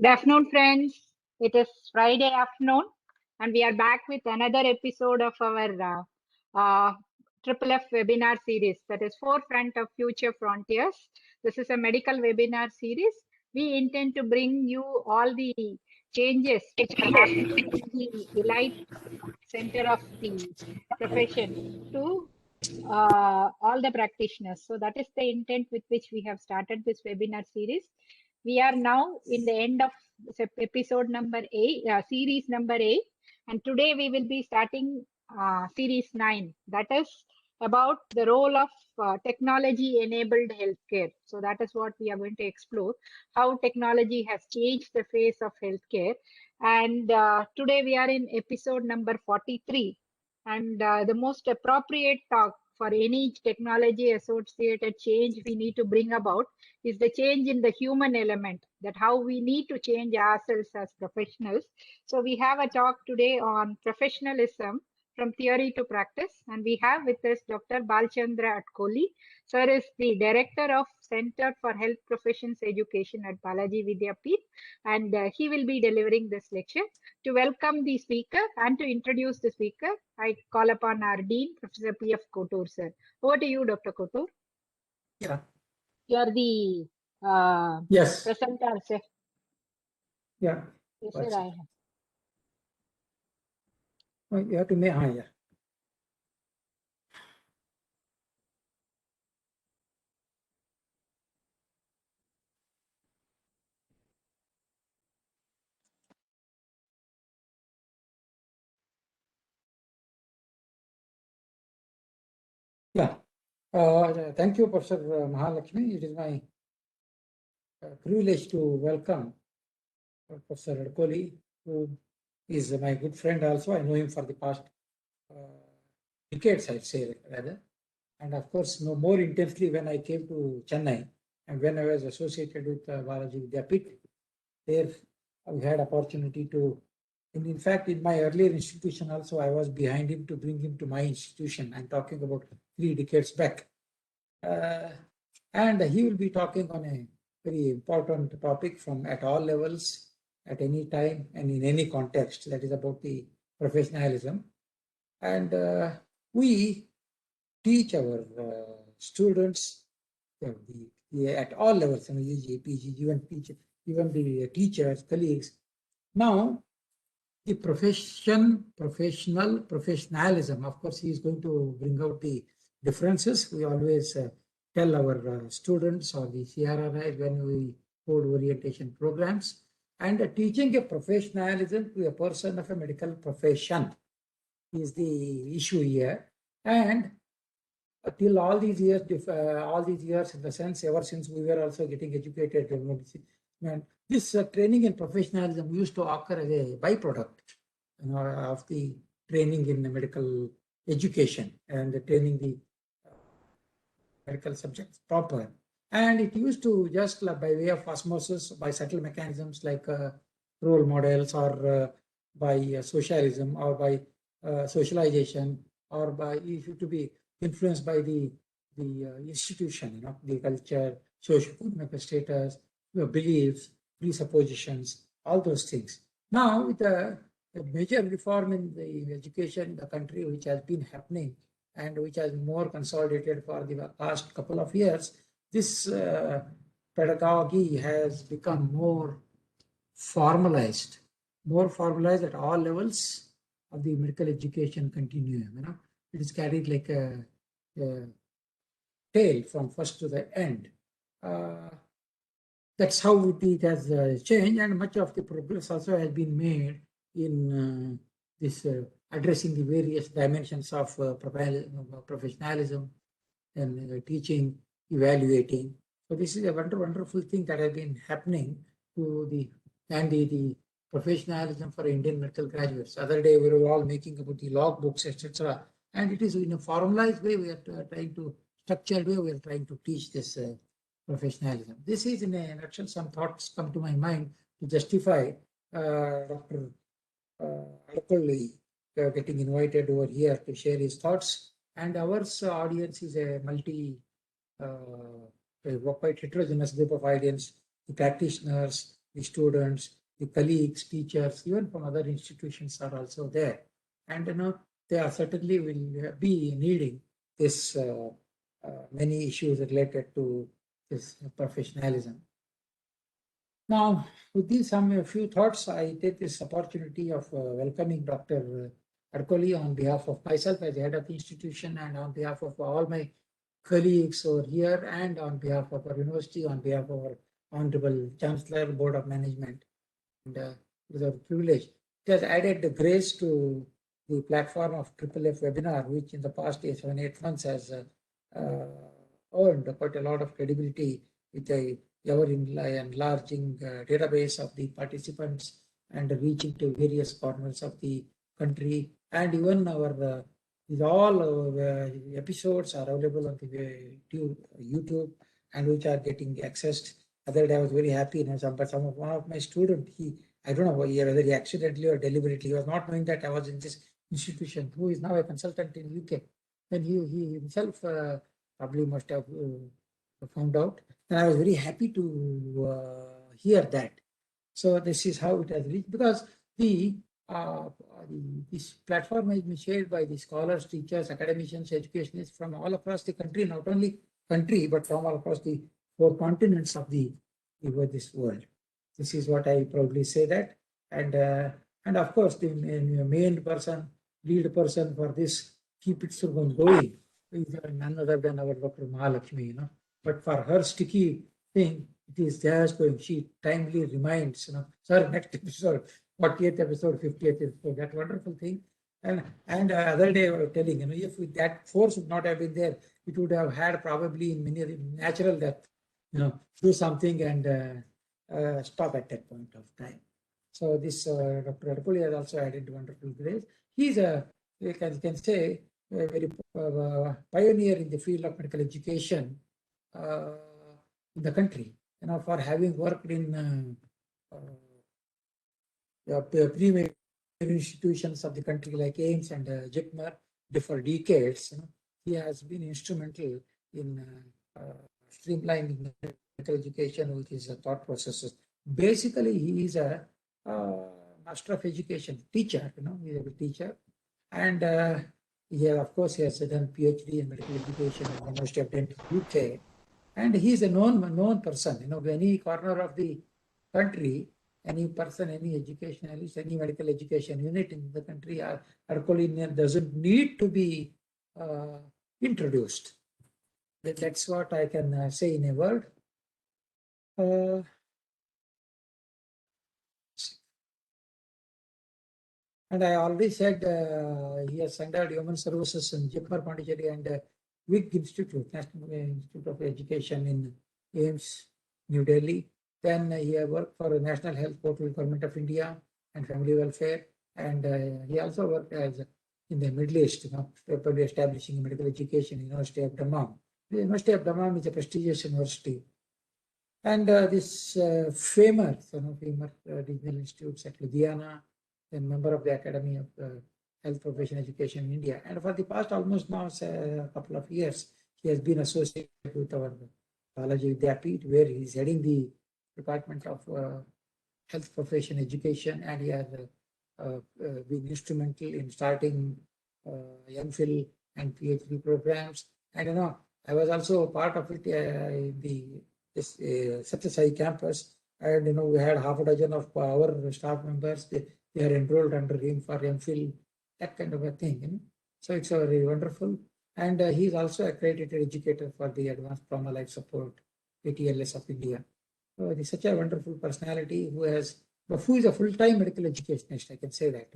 Good afternoon, friends. It is Friday afternoon, and we are back with another episode of our Triple F webinar series, that is Forefront of Future Frontiers. This is a medical webinar series. We intend to bring you all the changes which are happening in the elite center of the profession to all the practitioners. So that is the intent with which we have started this webinar series. We are now in the end of episode number 8, series number 8, and today we will be starting series 9. That is about the role of technology enabled healthcare. So that is what we are going to explore, how technology has changed the face of healthcare. And today we are in episode number 43, and the most appropriate talk for any technology associated change we need to bring about is the change in the human element, that how we need to change ourselves as professionals. So we have a talk today on professionalism from theory to practice, and we have with us Dr. Balchandra Atkoli. Sir is the director of Center for Health Professions Education at Balaji Vidyapeeth, and he will be delivering this lecture. To welcome the speaker and to introduce the speaker, I call upon our Dean, Professor P.F. Kotur, sir. Over to you, Dr. Kotur. Yeah. You are the Yes. presenter, sir. Yeah. Yes, sir, I have. Oh, you have to make. Yeah. Yeah. Thank you, Professor Mahalakshmi. It is my privilege to welcome Professor Atkoli, who is my good friend also. I know him for the past decades, I'd say, rather. And of course, no more intensely when I came to Chennai and when I was associated with Balaji Vidyapeeth. There we had opportunity to, and in fact, in my earlier institution also, I was behind him to bring him to my institution. I'm talking about 3 decades back. And he will be talking on a very important topic from at all levels, at any time, and in any context. That is about the professionalism. And we teach our students at all levels, PG, even the teachers, colleagues. Now, the professionalism, of course, he is going to bring out the differences. We always tell our students or the CRRI when we hold orientation programs, and teaching a professionalism to a person of a medical profession is the issue here. And till all these years in the sense, ever since we were also getting educated in medicine, and this training in professionalism used to occur as a byproduct, of the training in the medical education and the training the medical subjects proper. And it used to just by way of osmosis, by subtle mechanisms like role models, or by socialism, or by socialization, or by if to be influenced by the institution, the culture, socio-economic status, beliefs, presuppositions, all those things. Now, with a major reform in the education in the country, which has been happening and which has more consolidated for the past couple of years, this pedagogy has become more formalized at all levels of the medical education continuum. It is carried like a tail from first to the end. That's how it has changed, and much of the progress also has been made in this addressing the various dimensions of professionalism and teaching, evaluating. So this is a wonderful thing that has been happening to the professionalism for Indian medical graduates. Other day we were all making about the log books, etc. And it is in a formalized way we are trying to, structured way we are trying to teach this professionalism. This is in a nutshell. Some thoughts come to my mind to justify Dr. Atkoli getting invited over here to share his thoughts. And our audience is a quite heterogeneous group of audience, the practitioners, the students, the colleagues, teachers, even from other institutions are also there. And they are certainly will be needing this many issues related to this professionalism. Now, with these a few thoughts, I take this opportunity of welcoming Dr. Adkoli on behalf of myself as the head of the institution and on behalf of all my colleagues over here and on behalf of our university, on behalf of our Honorable Chancellor, Board of Management. And with a privilege, it has added the grace to the platform of FFF webinar, which in the past 7-8 months has earned quite a lot of credibility with a ever enlarging database of the participants and reaching to various corners of the country. And even our all episodes are available on the YouTube and which are getting accessed. Other day I was very happy, but one of my students, I don't know whether he accidentally or deliberately, he was not knowing that I was in this institution, who is now a consultant in UK. Then he himself probably must have found out. And I was very happy to hear that. So this is how it has reached, because this platform has been shared by the scholars, teachers, academicians, educationists from all across the country, not only country, but from all across the 4 continents of this world. This is what I probably say that. And of course, the main person, lead person for this, keep it going, is none other than our Dr. Mahalakshmi, But for her sticky thing, it is just going. She timely reminds, sir, next episode, 40th episode, 50th episode, that wonderful thing. And other day I was telling, if that force would not have been there, it would have had probably in many natural death, do something and stop at that point of time. So this Dr. Adkoli has also added wonderful grace. He's you can say, a very pioneer in the field of medical education in the country, for having worked in premier institutions of the country like AIIMS and JIPMER for decades. He has been instrumental in streamlining medical education with his thought processes. Basically, he is a master of education teacher. He is a teacher, and of course, he has done PhD in medical education at the University of Denton, UK. And he is a known person. Any corner of the country, any person, any educationalist, any medical education unit in the country, Adkoli doesn't need to be introduced. That's what I can say in a word. And I already said he has centered human services in JIPMER, Pondicherry, and WIG Institute, National Institute of Education in AIIMS, New Delhi. Then he worked for the National Health Portal, Government of India, and Family Welfare. And he also worked as in the Middle East, probably establishing medical education in University of Dammam. The University of Dammam is a prestigious university. And this famous regional institutes at Ludhiana, then member of the Academy of Health Profession Education in India. And for the past almost now a couple of years, he has been associated with our Balaji Vidyapeeth, where he is heading the Department of Health Profession Education, and he has been instrumental in starting MPhil and PhD programs. And I was also part of it in this Satya Sai campus, and we had half a dozen of our staff members. They are enrolled under him for MPhil, that kind of a thing. So it's very wonderful. And he is also accredited educator for the Advanced Trauma Life Support, ATLS of India. So he's such a wonderful personality who is a full-time medical educationist, I can say that.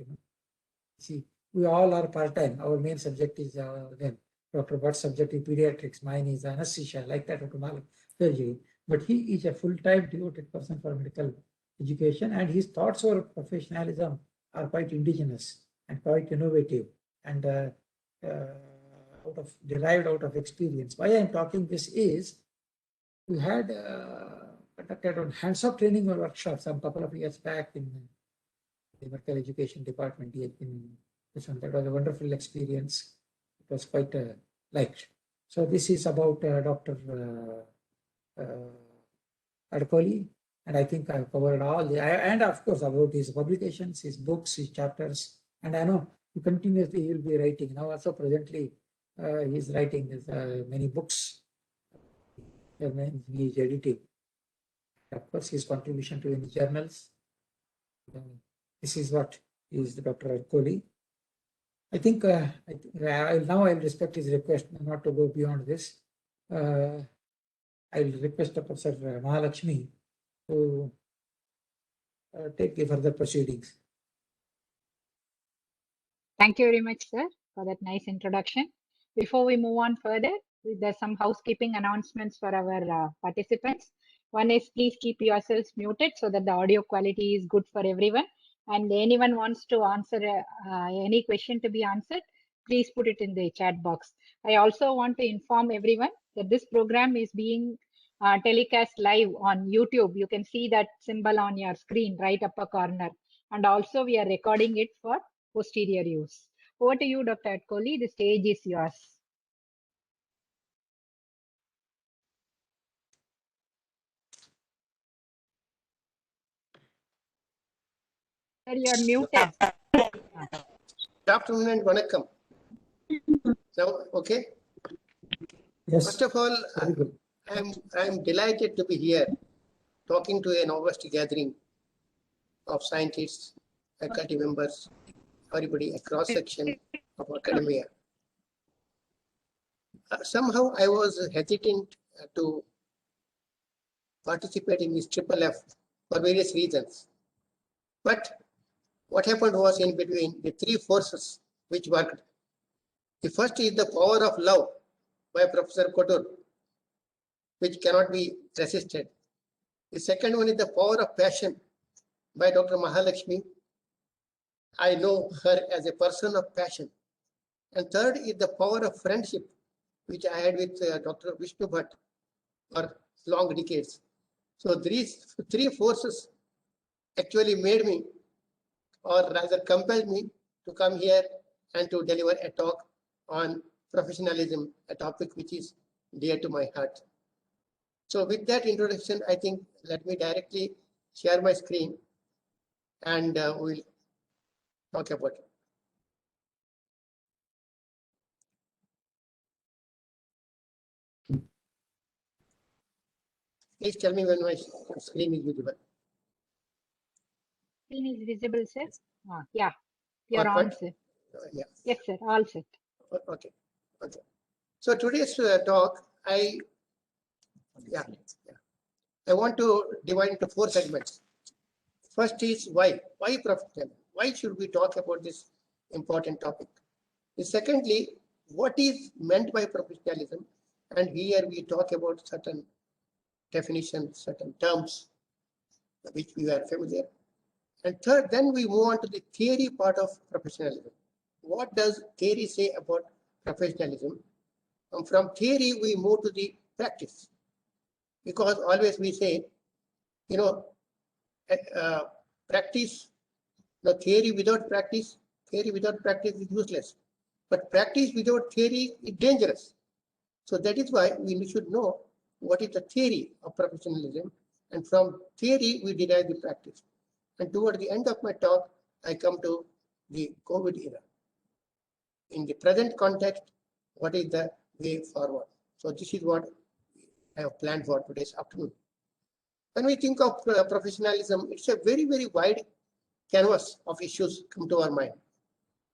See, we all are part-time. Our main subject is then Dr. Bhatt's subject is pediatrics. Mine is anesthesia, like that, Dr. surgery. But he is a full-time devoted person for medical education, and his thoughts over professionalism are quite indigenous and quite innovative and derived out of experience. Why I am talking this is, we had conducted on hands-on training or workshops a couple of years back in the medical education department in this one. That was a wonderful experience. It was quite liked. So this is about Dr. Adkoli. And I think I've covered all and of course about his publications, his books, his chapters. And I know he continuously will be writing. Now also presently he's writing many books. He is editing. Of course, his contribution to any journals. This is what is Dr. Kohli. I think now I'll respect his request not to go beyond this. I'll request Professor Mahalakshmi to take the further proceedings. Thank you very much, sir, for that nice introduction. Before we move on further, there's some housekeeping announcements for our participants. One is please keep yourselves muted so that the audio quality is good for everyone. And anyone wants to answer any question to be answered, please put it in the chat box. I also want to inform everyone that this program is being telecast live on YouTube. You can see that symbol on your screen, right upper corner. And also we are recording it for posterior use. Over to you, Dr. Kohli. The stage is yours. Sir, you are muted. Good afternoon and vanakkam. So, okay. Yes. First of all, I'm delighted to be here talking to an august gathering of scientists, faculty members, everybody, a cross section of academia. Somehow I was hesitant to participate in this triple F for various reasons. But what happened was in between the three forces which worked. The first is the power of love by Professor Kotur, which cannot be resisted. The second one is the power of passion by Dr. Mahalakshmi. I know her as a person of passion. And third is the power of friendship, which I had with Dr. Vishnu Bhatt for long decades. So these three forces actually made me, or rather compelled me, to come here and to deliver a talk on professionalism, a topic which is dear to my heart. So with that introduction, I think let me directly share my screen and we'll talk about it. Please tell me when my screen is visible. Screen is visible, sir. Yeah, you're on, sir. Yeah. Yes, sir. All set. Okay. Okay. So today's talk, I want to divide into four segments. First is why professionalism? Why should we talk about this important topic? Secondly, what is meant by professionalism? And here we talk about certain definitions, certain terms which we are familiar. And third, then we move on to the theory part of professionalism. What does theory say about professionalism? And from theory, we move to the practice. Because always we say, you know, practice, the theory without practice is useless. But practice without theory is dangerous. So that is why we should know what is the theory of professionalism. And from theory, we derive the practice. And toward the end of my talk, I come to the COVID era. In the present context, what is the way forward? So this is what I have planned for today's afternoon. When we think of professionalism, it's a very, very wide canvas of issues come to our mind.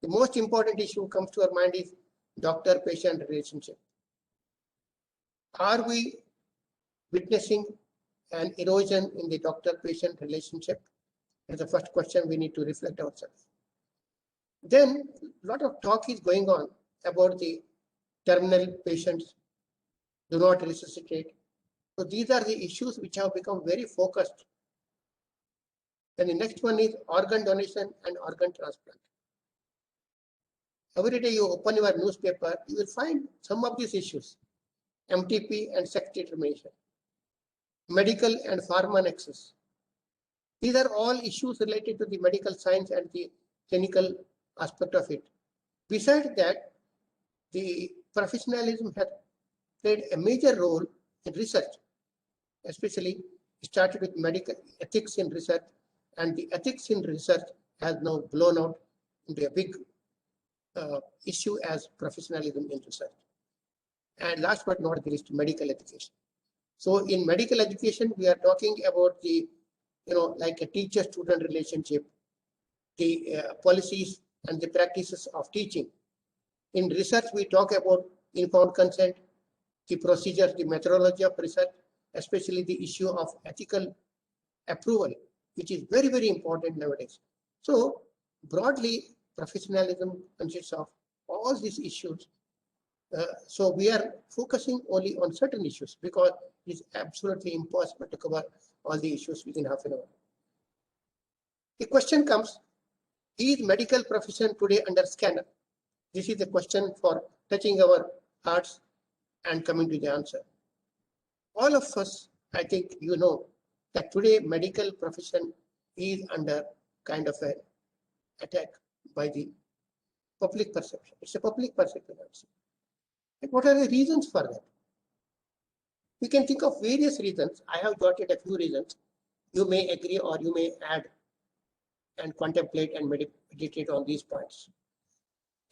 The most important issue comes to our mind is doctor-patient relationship. Are we witnessing an erosion in the doctor-patient relationship? That's the first question we need to reflect ourselves. Then a lot of talk is going on about the terminal patients, do not resuscitate. So these are the issues which have become very focused. Then the next one is organ donation and organ transplant. Every day you open your newspaper, you will find some of these issues. MTP and sex determination, medical and pharma nexus. These are all issues related to the medical science and the clinical aspect of it. Besides that, the professionalism has played a major role in research, especially started with medical ethics in research, and the ethics in research has now blown out into a big issue as professionalism in research. And last but not least, medical education. So in medical education, we are talking about the, like a teacher-student relationship, the policies and the practices of teaching. In research, we talk about informed consent, the procedures, the methodology of research, especially the issue of ethical approval, which is very, very important nowadays. So broadly, professionalism consists of all these issues. So we are focusing only on certain issues because it is absolutely impossible to cover all the issues within half an hour. The question comes, is medical profession today under scanner? This is the question for touching our hearts and coming to the answer. All of us, I think you know, that today medical profession is under kind of an attack by the public perception. It's a public perception. And what are the reasons for that? We can think of various reasons. I have jotted a few reasons. You may agree or you may add and contemplate and meditate on these points.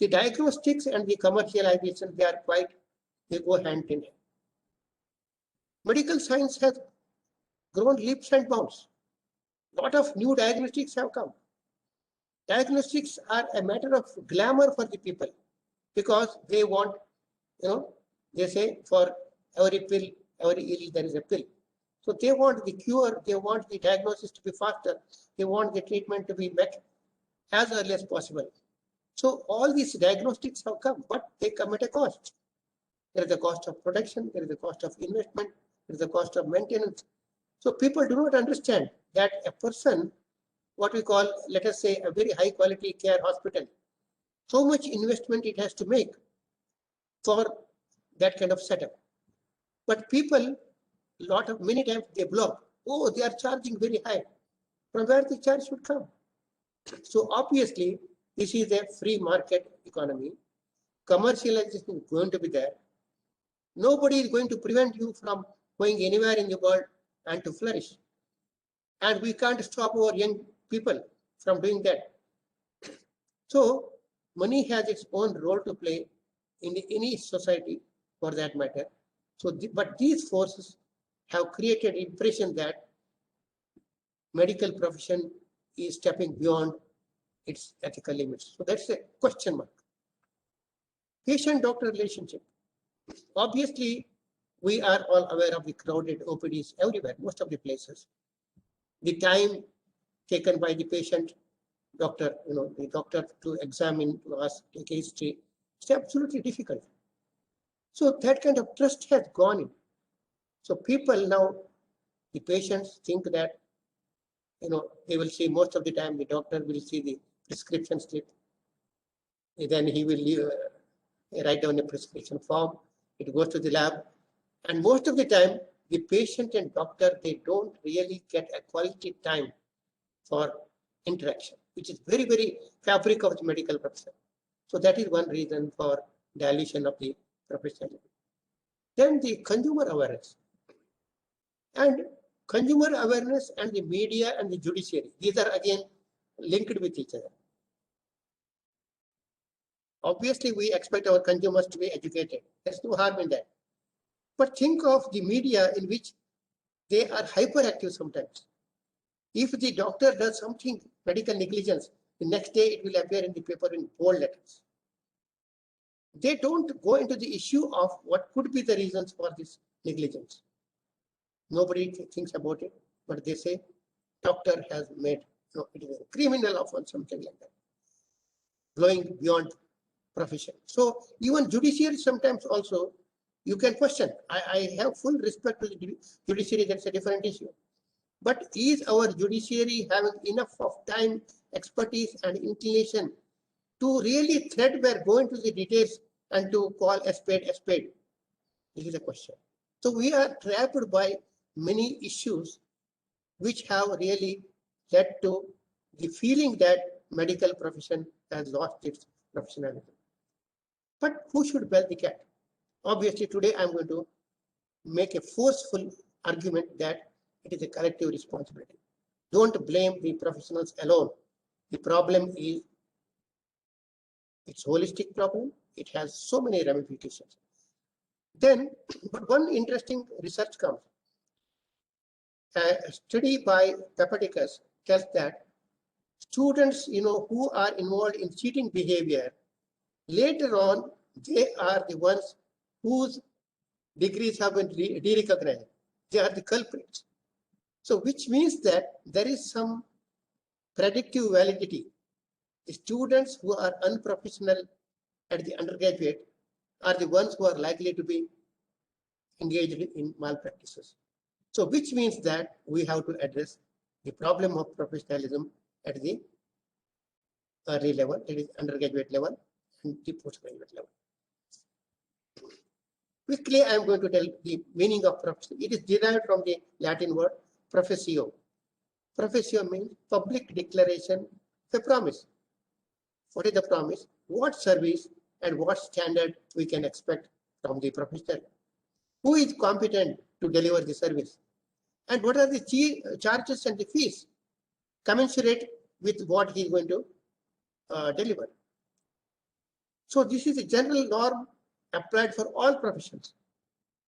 The diagnostics and the commercialization, they go hand in hand. Medical science has grown leaps and bounds. A lot of new diagnostics have come. Diagnostics are a matter of glamour for the people because they want, they say for every pill, every ill, there is a pill. So they want the cure, they want the diagnosis to be faster, they want the treatment to be met as early as possible. So all these diagnostics have come, but they come at a cost. There is the cost of production, there is the cost of investment, there is the cost of maintenance. So people do not understand that a person, what we call, let us say, a very high quality care hospital, so much investment it has to make for that kind of setup. But people, many times they block. Oh, they are charging very high. From where the charge should come? So obviously, this is a free market economy. Commercialization is going to be there. Nobody is going to prevent you from going anywhere in the world and to flourish. And we can't stop our young people from doing that. So money has its own role to play in any society for that matter. So, but these forces have created impression that medical profession is stepping beyond its ethical limits. So that's a question mark. Patient-doctor relationship. Obviously, we are all aware of the crowded OPDs everywhere, most of the places. The time taken by the patient, doctor, the doctor to examine, to ask, take history, it's absolutely difficult. So that kind of trust has gone in. So people now, the patients think that, they will see most of the time, the doctor will see the prescription slip. Then he will write down a prescription form. It goes to the lab. And most of the time, the patient and doctor, they don't really get a quality time for interaction, which is very, very fabric of the medical profession. So that is one reason for dilution of the profession. Then the consumer awareness. And consumer awareness and the media and the judiciary, these are again linked with each other. Obviously, we expect our consumers to be educated. There's no harm in that. But think of the media in which they are hyperactive sometimes. If the doctor does something, medical negligence, the next day it will appear in the paper in bold letters. They don't go into the issue of what could be the reasons for this negligence. Nobody thinks about it, but they say doctor has made, it is a criminal offense, something like that, going beyond profession. So even judiciary sometimes also, you can question. I have full respect to the judiciary, that's a different issue. But is our judiciary having enough of time, expertise, and inclination to really threadbare, go into the details and to call a spade a spade? This is a question. So we are trapped by many issues which have really led to the feeling that medical profession has lost its professionalism. But who should bell the cat? Obviously, today I'm going to make a forceful argument that It is a collective responsibility. Don't blame the professionals alone. The problem is, it's a holistic problem. It has so many ramifications. Then, but one interesting research comes. A study by Papadakis tells that students, who are involved in cheating behavior, later on, they are the ones whose degrees have been de-recognized. They are the culprits. So, which means that there is some predictive validity. The students who are unprofessional at the undergraduate are the ones who are likely to be engaged in malpractices. So, which means that we have to address the problem of professionalism at the early level, that is undergraduate level and the postgraduate level. Quickly, I am going to tell the meaning of profession. It is derived from the Latin word professio. Professio means public declaration of a promise. What is the promise? What service and what standard we can expect from the professional? Who is competent to deliver the service? And what are the charges and the fees commensurate with what he is going to deliver? So this is a general norm applied for all professions.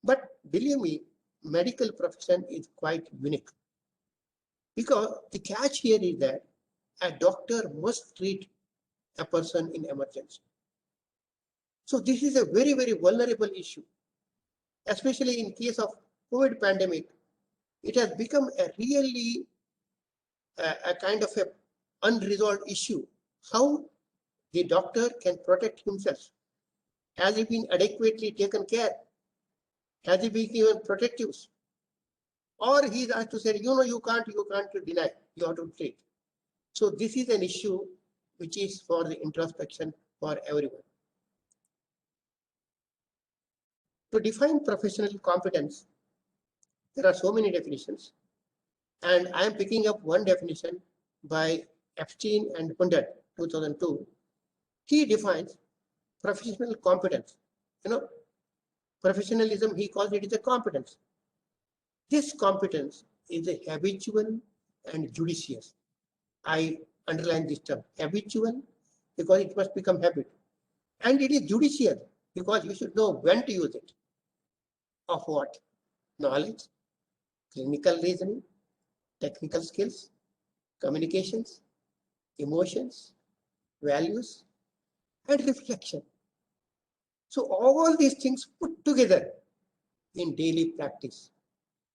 But believe me, medical profession is quite unique. Because the catch here is that a doctor must treat a person in emergency. So this is a very, very vulnerable issue, especially in case of COVID pandemic. It has become a really a kind of a unresolved issue. How the doctor can protect himself? Has he been adequately taken care? Has he been given protectives? Or he has to say, you can't deny, you have to treat. So this is an issue which is for the introspection for everyone. To define professional competence, there are so many definitions. And I am picking up one definition by Epstein and Hundert, 2002. He defines professional competence. Professionalism, he calls it as a competence. This competence is a habitual and judicious. I underline this term, habitual, because it must become habit. And it is judicial, because you should know when to use it. Of what? Knowledge, clinical reasoning, technical skills, communications, emotions, values, and reflection. So all these things put together in daily practice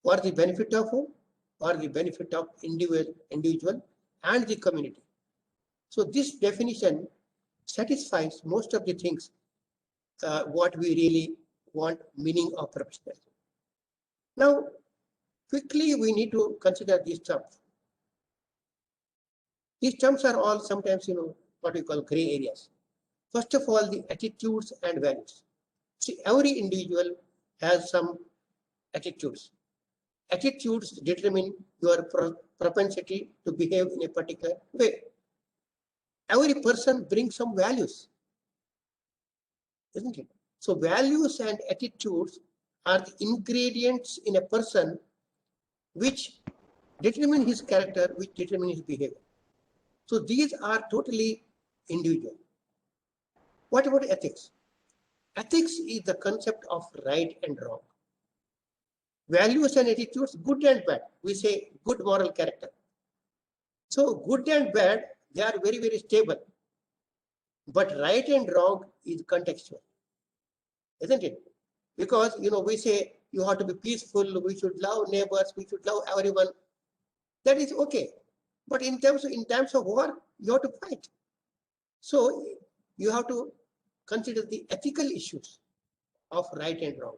for the benefit of whom? For the benefit of individual and the community. So this definition satisfies most of the things what we really want meaning of professionalism. Now, quickly we need to consider these terms. These terms are all sometimes, what we call gray areas. First of all, the attitudes and values. See, every individual has some attitudes. Attitudes determine your propensity to behave in a particular way. Every person brings some values, isn't it? So values and attitudes are the ingredients in a person which determine his character, which determine his behavior. So these are totally individual. What about ethics? Ethics is the concept of right and wrong. Values and attitudes, good and bad. We say good moral character. So good and bad, they are very, very stable. But right and wrong is contextual, isn't it? Because, we say you have to be peaceful, we should love neighbors, we should love everyone. That is okay. But in times of war, you have to fight. So you have to consider the ethical issues of right and wrong.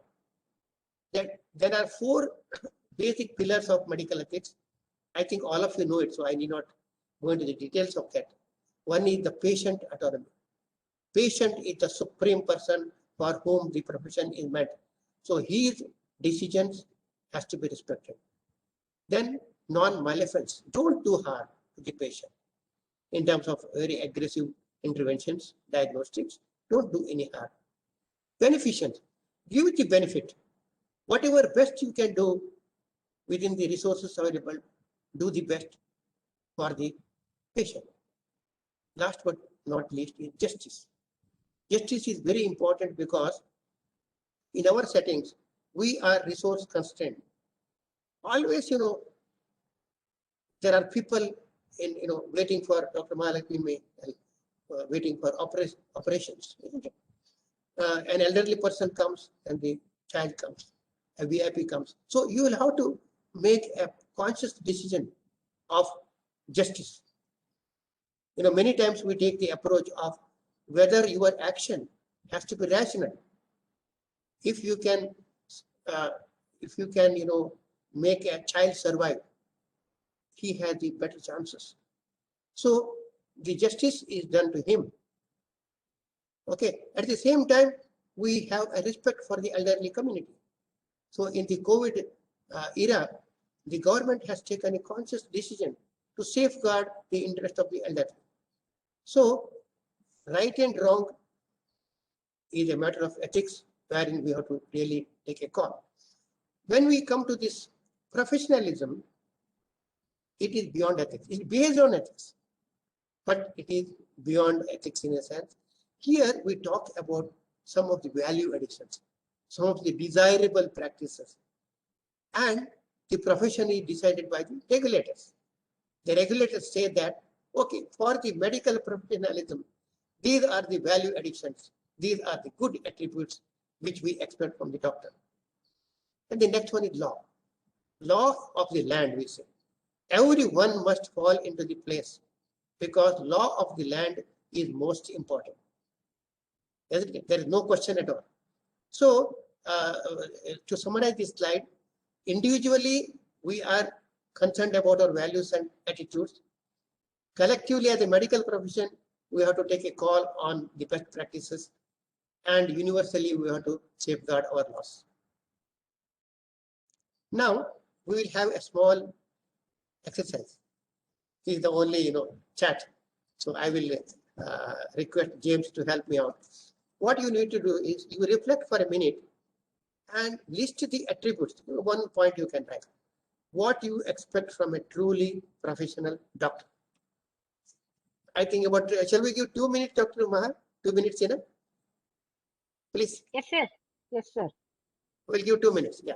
There are 4 basic pillars of medical ethics. I think all of you know it, so I need not go into the details of that. One is the patient autonomy. Patient is the supreme person for whom the profession is meant. So his decisions has to be respected. Then non-maleficence. Don't do harm to the patient in terms of very aggressive interventions, diagnostics. Don't do any harm. Beneficence. Give it the benefit. Whatever best you can do within the resources available, do the best for the patient. Last but not least is justice. Justice is very important because in our settings, we are resource constrained. Always, there are people in, waiting for Dr. Mahalakshmi, waiting for operations. Isn't it? An elderly person comes and the child comes, a VIP comes. So you will have to make a conscious decision of justice. Many times we take the approach of whether your action has to be rational. If you can, make a child survive, he has the better chances. So the justice is done to him. Okay. At the same time, we have a respect for the elderly community. So in the COVID era, the government has taken a conscious decision to safeguard the interest of the elderly. So right and wrong is a matter of ethics, wherein we have to really take a call. When we come to this professionalism, it is beyond ethics. It is based on ethics, but it is beyond ethics in a sense. Here we talk about some of the value additions, some of the desirable practices, and the profession is decided by the regulators. The regulators say that, okay, for the medical professionalism, these are the value additions. These are the good attributes which we expect from the doctor. And the next one is law. Law of the land, we say. Everyone must fall into the place because law of the land is most important. There is no question at all. So, to summarize this slide, individually, we are concerned about our values and attitudes. Collectively, as a medical profession, we have to take a call on the best practices, and universally, we have to safeguard our laws. Now, we will have a small exercise. This is the only, chat. So I will request James to help me out. What you need to do is you reflect for a minute and list the attributes. One point you can write. What you expect from a truly professional doctor. I think about, shall we give 2 minutes, Dr. Mahal? 2 minutes, please. Yes, sir. Yes, sir. We'll give 2 minutes. Yeah.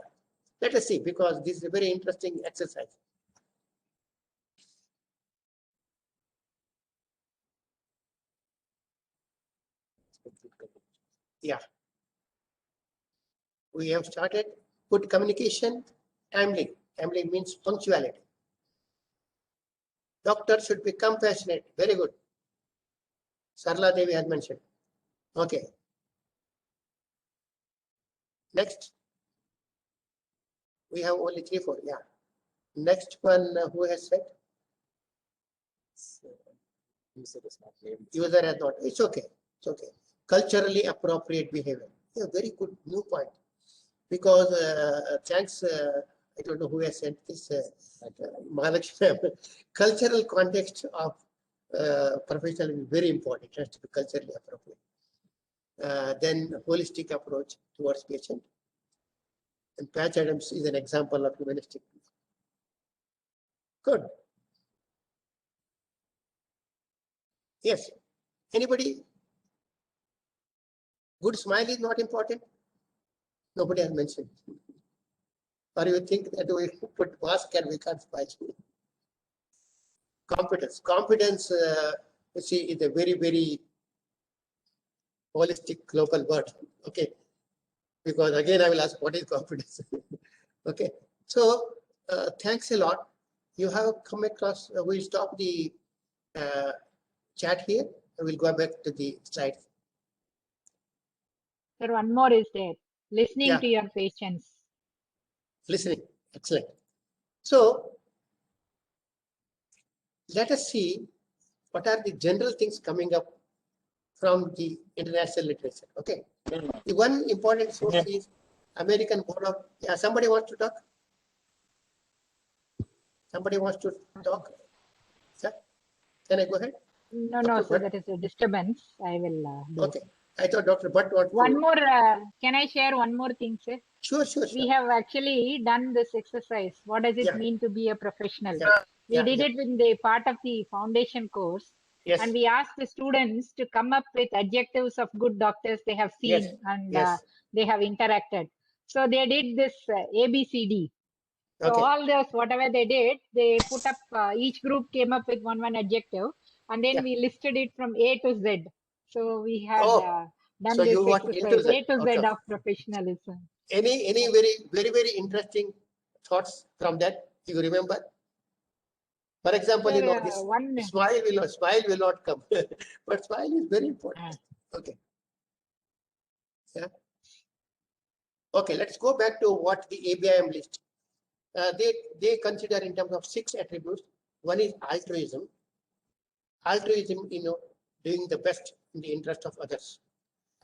Let us see, because this is a very interesting exercise. Yeah. We have started good communication, timely. Timely means punctuality. Doctor should be compassionate. Very good. Sarla Devi has mentioned. Okay. Next. We have only 3, 4. Yeah. Next one, who has said? User has not. It's okay. It's okay. Culturally appropriate behavior. Yeah, very good new point. Because thanks, I don't know who has sent this, Mahalakshmi. Cultural context of professional is very important. It has to be culturally appropriate. Then holistic approach towards patient. And Patch Adams is an example of humanistic. Good. Yes. Anybody? Good smile is not important. Nobody has mentioned. Or you think that we put mask and we can't smile. Competence. Competence, you see, is a very, very holistic global word. Okay. Because again, I will ask, what is competence? Okay. So, thanks a lot. You have come across, we'll stop the chat here. I will go back to the slides. Sir, one more is there. Listening Yeah. to your patients. Listening. Excellent. So, let us see what are the general things coming up from the international literature. Okay. The one important source is American Board of. Yeah, somebody wants to talk? Somebody wants to talk? Sir, can I go ahead? No, no, sir, that is a disturbance. I will do. Okay. I thought Dr. Bhatt wants One to. more, can I share one more thing, sir? Sure. We have actually done this exercise. What does it Yeah. mean to be a professional? Yeah. We Yeah. did Yeah. it in the part of the foundation course. Yes. And we asked the students to come up with adjectives of good doctors they have seen Yes. and Yes. they have interacted. So they did this ABCD. So Okay. all this, whatever they did, they put up, each group came up with one adjective, and then Yeah. we listed it from A to Z. So we had Oh, done so this you got into exercise, A that. to Z Okay. of professionalism. Any very interesting thoughts from that you remember? For example, Sir, this one, smile will not come, but smile is very important. Okay. Yeah. Okay. Let's go back to what the ABIM list. They consider in terms of 6 attributes. One is altruism. Altruism, doing the best in the interest of others.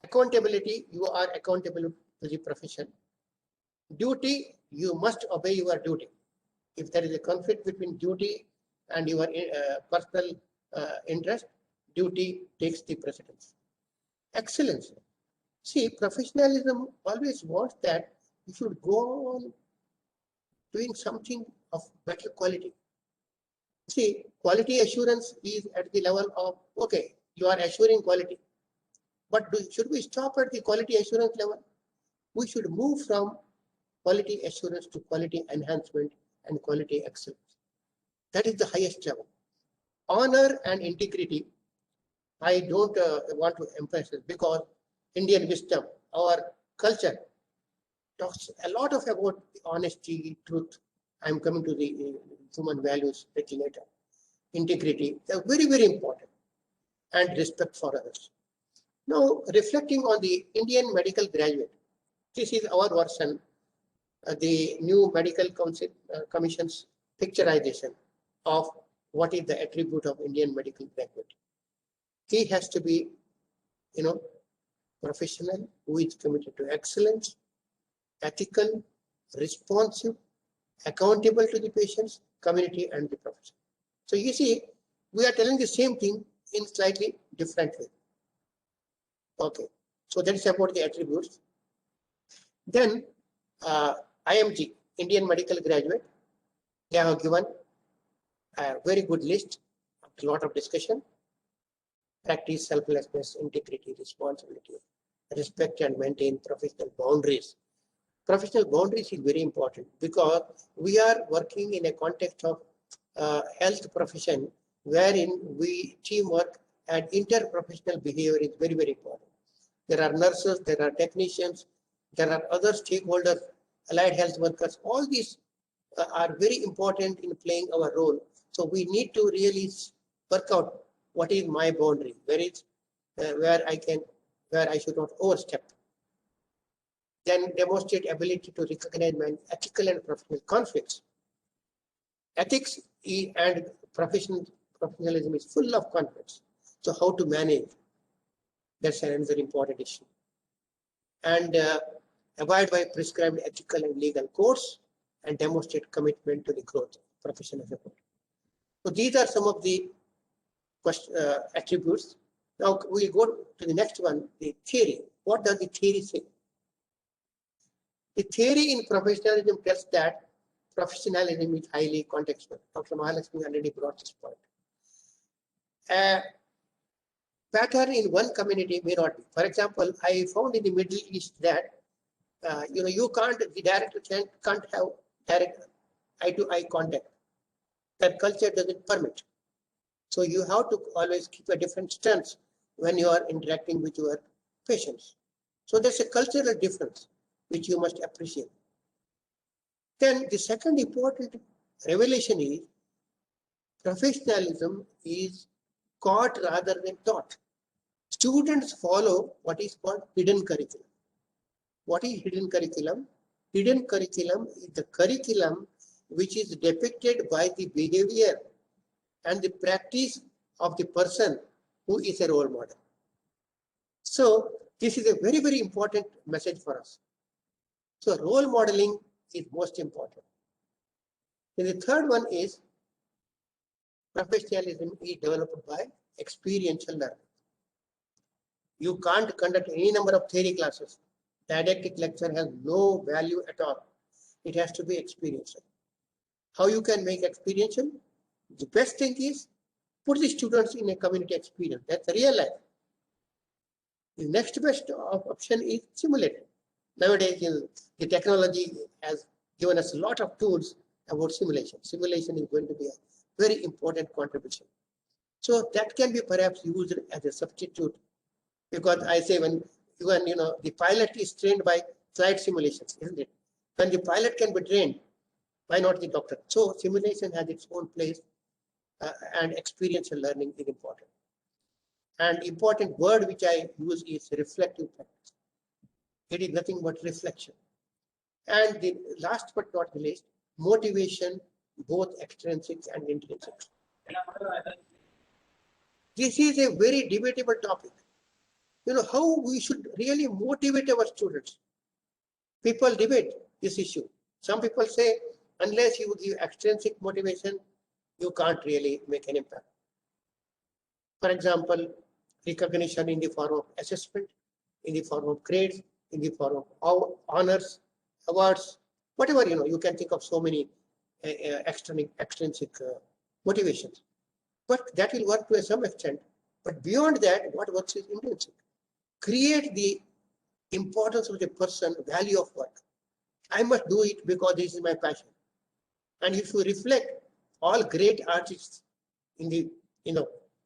Accountability, you are accountable to the profession. Duty, you must obey your duty. If there is a conflict between duty and your personal interest, duty takes the precedence. Excellence. See, professionalism always wants that you should go on doing something of better quality. See, quality assurance is at the level of, okay, you are assuring quality. But should we stop at the quality assurance level? We should move from quality assurance to quality enhancement and quality excellence. That is the highest level. Honor and integrity, I don't want to emphasize because Indian wisdom, our culture, talks a lot of about honesty, truth. I'm coming to the human values little later. Integrity, they're very important, and respect for others. Now, reflecting on the Indian medical graduate, this is our version, the new medical council commission's picturization of what is the attribute of Indian medical graduate. He has to be, professional, who is committed to excellence, ethical, responsive, accountable to the patients, community, and the profession. So you see, we are telling the same thing in slightly different way. Okay, so that is about the attributes. Then IMG, Indian Medical Graduate, they have given a very good list, a lot of discussion. Practice selflessness, integrity, responsibility, respect and maintain professional boundaries. Professional boundaries is very important because we are working in a context of health profession wherein we teamwork and interprofessional behavior is very important. There are nurses, there are technicians, there are other stakeholders, allied health workers. All these are very important in playing our role. So we need to really work out what is my boundary, where I should not overstep. Then demonstrate ability to recognize my ethical and professional conflicts. Ethics and professionalism is full of conflicts. So how to manage? That's another important issue. And abide by prescribed ethical and legal codes and demonstrate commitment to the growth professional support. So these are some of the attributes. Now we'll go to the next one, the theory. What does the theory say? The theory in professionalism tells that professionalism is highly contextual. Dr. Mahalakshmi already brought this point. A pattern in one community may not be. For example, I found in the Middle East that the director can't have direct eye-to-eye contact. That culture doesn't permit. So you have to always keep a different stance when you are interacting with your patients. So there's a cultural difference which you must appreciate. Then the second important revelation is professionalism is caught rather than taught. Students follow what is called hidden curriculum. What is hidden curriculum? Hidden curriculum is the curriculum which is depicted by the behavior and the practice of the person who is a role model. So this is a very important message for us. So role modeling is most important. And the third one is professionalism is developed by experiential learning. You can't conduct any number of theory classes. Didactic lecture has no value at all. It has to be experiential. How you can make experiential? The best thing is put the students in a community experience. That's real life. The next best option is simulated. Nowadays, the technology has given us a lot of tools about simulation. Simulation is going to be a very important contribution. So that can be perhaps used as a substitute, because I say when the pilot is trained by flight simulations, isn't it? When the pilot can be trained, why not the doctor? So simulation has its own place, and experiential learning is important. And important word which I use is reflective practice. It is nothing but reflection. And the last but not the least, motivation, both extrinsic and intrinsic. This is a very debatable topic. How we should really motivate our students. People debate this issue. Some people say, unless you give extrinsic motivation, you can't really make an impact. For example, recognition in the form of assessment, in the form of grades, in the form of honors, awards, whatever, you can think of so many extrinsic motivations. But that will work to some extent. But beyond that, what works is intrinsic. Create the importance of the person, value of work. I must do it because this is my passion. And if you reflect, all great artists in the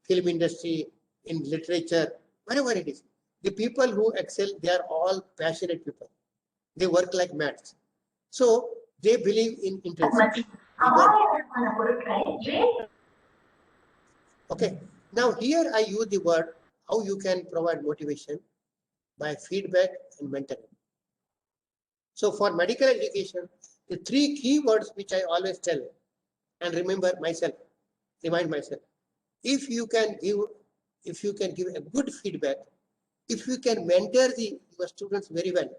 film industry, in literature, wherever it is, the people who excel, they are all passionate people. They work like mad. So they believe in intrinsic. Okay. Now here I use the word how you can provide motivation by feedback and mentoring. So for medical education, the three key words which I always tell and remind myself, if you can give a good feedback, if you can mentor your students very well,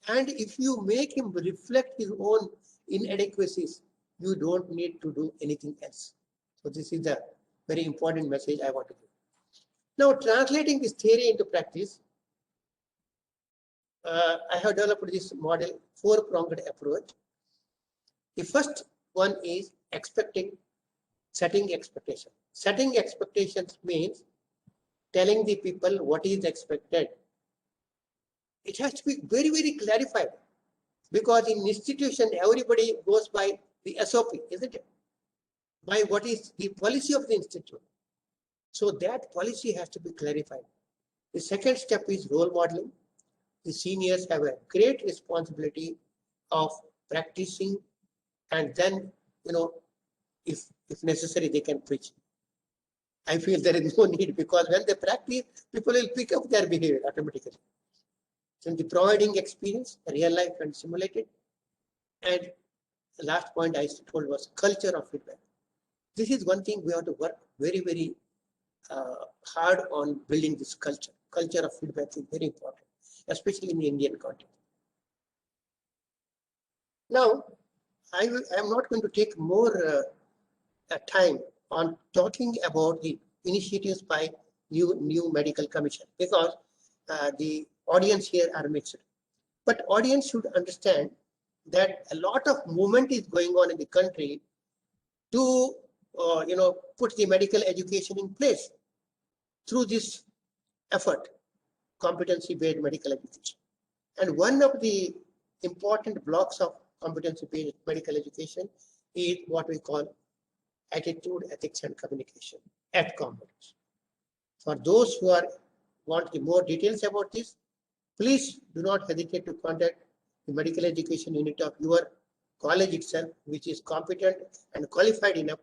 and if you make him reflect his own inadequacies, you don't need to do anything else. So this is the very important message I want to give. Now, translating this theory into practice, I have developed this model, 4-pronged approach. The first one is setting expectation. Setting expectations means telling the people what is expected. It has to be very, very clarified, because in institution, everybody goes by the SOP, isn't it? By what is the policy of the institute. So that policy has to be clarified. The second step is role modeling. The seniors have a great responsibility of practicing, and then, if necessary, they can preach. I feel there is no need, because when they practice, people will pick up their behavior automatically. So the providing experience, real life and simulated. And the last point I told was culture of feedback. This is one thing we have to work very, very hard on building this culture. Culture of feedback is very important, especially in the Indian context. Now, I am not going to take more time on talking about the initiatives by new medical commission, because the audience here are mixed. But audience should understand that a lot of movement is going on in the country to put the medical education in place through this effort, competency-based medical education. And one of the important blocks of competency-based medical education is what we call attitude, ethics, and communication, ATCOM. For those who want more details about this, please do not hesitate to contact the medical education unit of your college itself, which is competent and qualified enough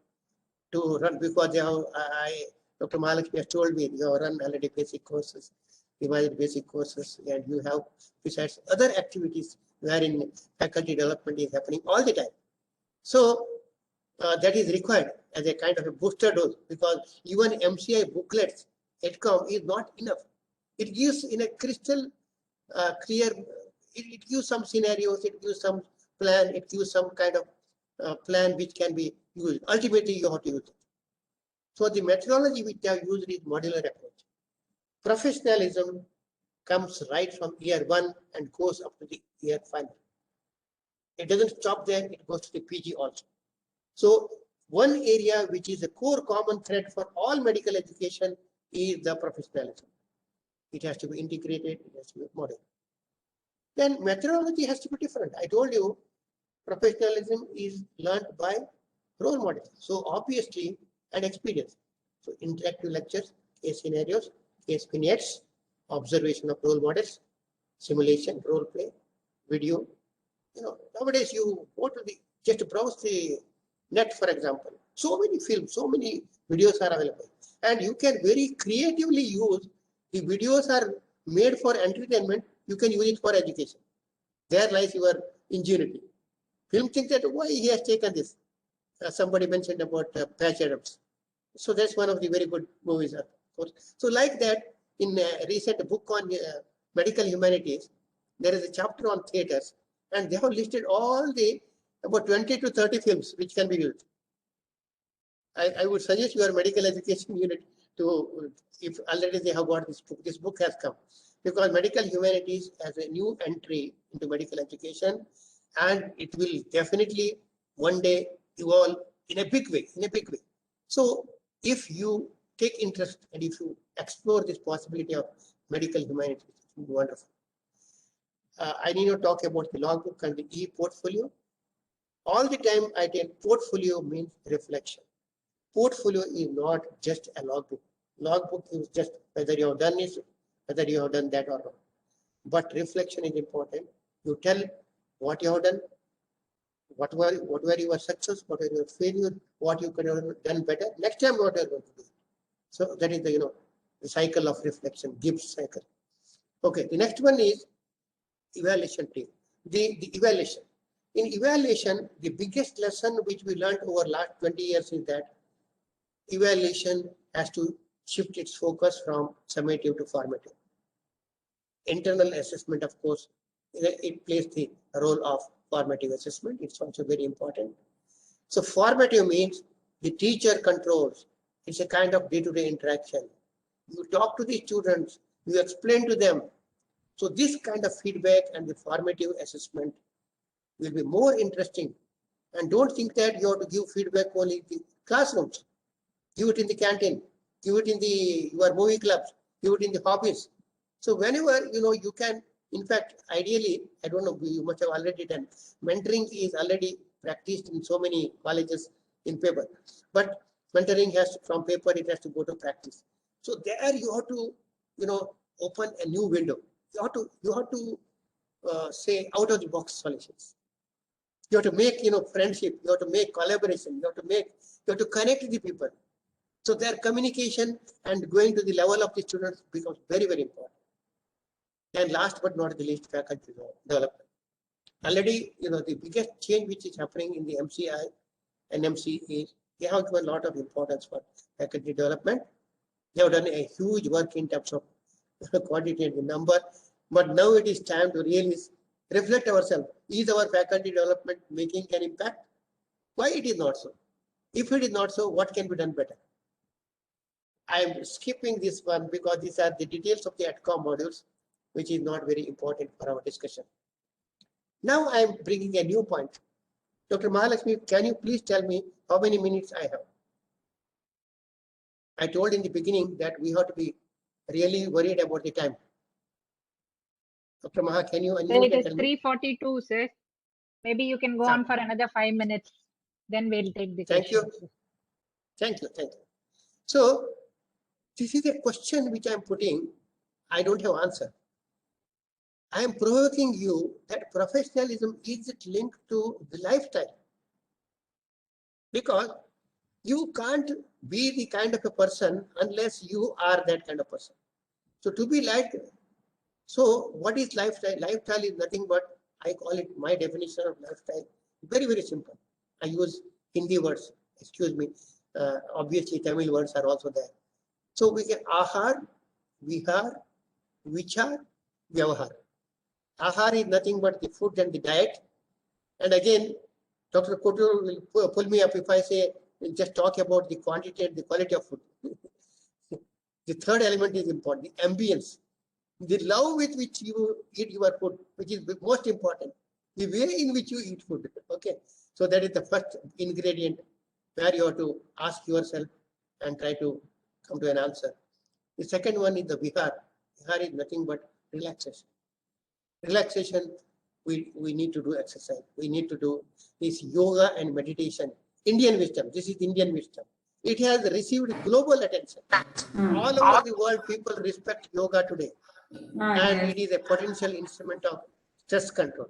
to run, because they have, Dr. Mahalakshmi has told me, you have run already basic courses, revised basic courses, and you have, besides other activities wherein faculty development is happening all the time. So that is required as a kind of a booster dose, because even MCI booklets, ATCOM is not enough. It gives in a crystal clear, it gives some scenarios, it gives some plan, it gives some kind of plan which can be used. Ultimately, you have to use it. So the methodology which I have used is modular approach. professionalism comes right from year 1 and goes up to the year 5. It doesn't stop there, it goes to the PG also. So one area which is a core common thread for all medical education is the professionalism. It has to be integrated, it has to be modern. Then methodology has to be different. I told you professionalism is learned by role models. So obviously, and experience. So interactive lectures, case scenarios, case vignettes, observation of role models, simulation, role play, video. Nowadays you go to the, just browse the net, for example. So many films, so many videos are available. And you can very creatively use, the videos are made for entertainment, you can use it for education. There lies your ingenuity. Film thinks that why he has taken this. Somebody mentioned about Patch Adams. So that's one of the very good movies, of course. So like that, in a recent book on medical humanities, there is a chapter on theaters, and they have listed all the about 20 to 30 films which can be used. I would suggest your medical education unit to, if already they have got this book has come, because medical humanities has a new entry into medical education, and it will definitely one day evolve in a big way, So if you take interest and if you explore this possibility of medical humanities, it will be wonderful. I need to talk about the logbook and the e-portfolio. All the time I tell portfolio means reflection. Portfolio is not just a logbook. Logbook is just whether you have done this, whether you have done that or not. But reflection is important. You tell what you have done, what were your success, what were your failure, what you could have done better. Next time, what you are going to do. So that is the the cycle of reflection, Gibbs cycle. Okay, the next one is evaluation team. The evaluation. In evaluation, the biggest lesson which we learned over last 20 years is that evaluation has to shift its focus from summative to formative. Internal assessment, of course, it plays the role of formative assessment. It's also very important. So formative means the teacher controls. It's a kind of day-to-day interaction. You talk to the students, you explain to them. So this kind of feedback and the formative assessment will be more interesting. And don't think that you have to give feedback only in the classrooms. Give it in the canteen, give it in your movie clubs, give it in the hobbies. So whenever you can, in fact, ideally, I don't know, you must have already done. Mentoring is already practiced in so many colleges in paper, but mentoring has from paper, it has to go to practice. So there you have to, open a new window. You have to say out of the box solutions. You have to make, friendship. You have to make collaboration. You have to connect the people. So their communication and going to the level of the students becomes very, very important. And last but not the least, faculty development. Already, the biggest change which is happening in the MCI and MC is they have given a lot of importance for faculty development. They have done a huge work in terms of quantity and the number, but now it is time to really reflect ourselves. Is our faculty development making an impact? Why it is not so? If it is not so, what can be done better? I am skipping this one because these are the details of the ADCOM modules, which is not very important for our discussion. Now I am bringing a new point. Dr. Mahalakshmi, can you please tell me how many minutes I have? I told in the beginning that we have to be really worried about the time. Dr. Maha, can you It is 3:42, sir. Maybe you can go on for another 5 minutes. Then we'll take the Thank you. questions. Thank you. So this is a question which I am putting. I don't have answer. I am provoking you that professionalism is linked to the lifestyle. Because you can't be the kind of a person unless you are that kind of person. So to be like, so what is lifestyle? Lifestyle is nothing but, I call it my definition of lifestyle. Very, very simple. I use Hindi words, excuse me. Obviously Tamil words are also there. So we get ahar, vihar, vichar, vyavahar. Ahar is nothing but the food and the diet. And again, Dr. Kotur will pull me up if I say, just talk about the quantity and the quality of food. The third element is important, the ambience. The love with which you eat your food, which is the most important. The way in which you eat food. Okay. So that is the first ingredient where you have to ask yourself and try to come to an answer. The second one is the vihar. Vihar is nothing but relaxation. Relaxation, we need to do exercise. We need to do this yoga and meditation. Indian wisdom. This is Indian wisdom. It has received global attention. All over the world, people respect yoga today. And it is a potential instrument of stress control.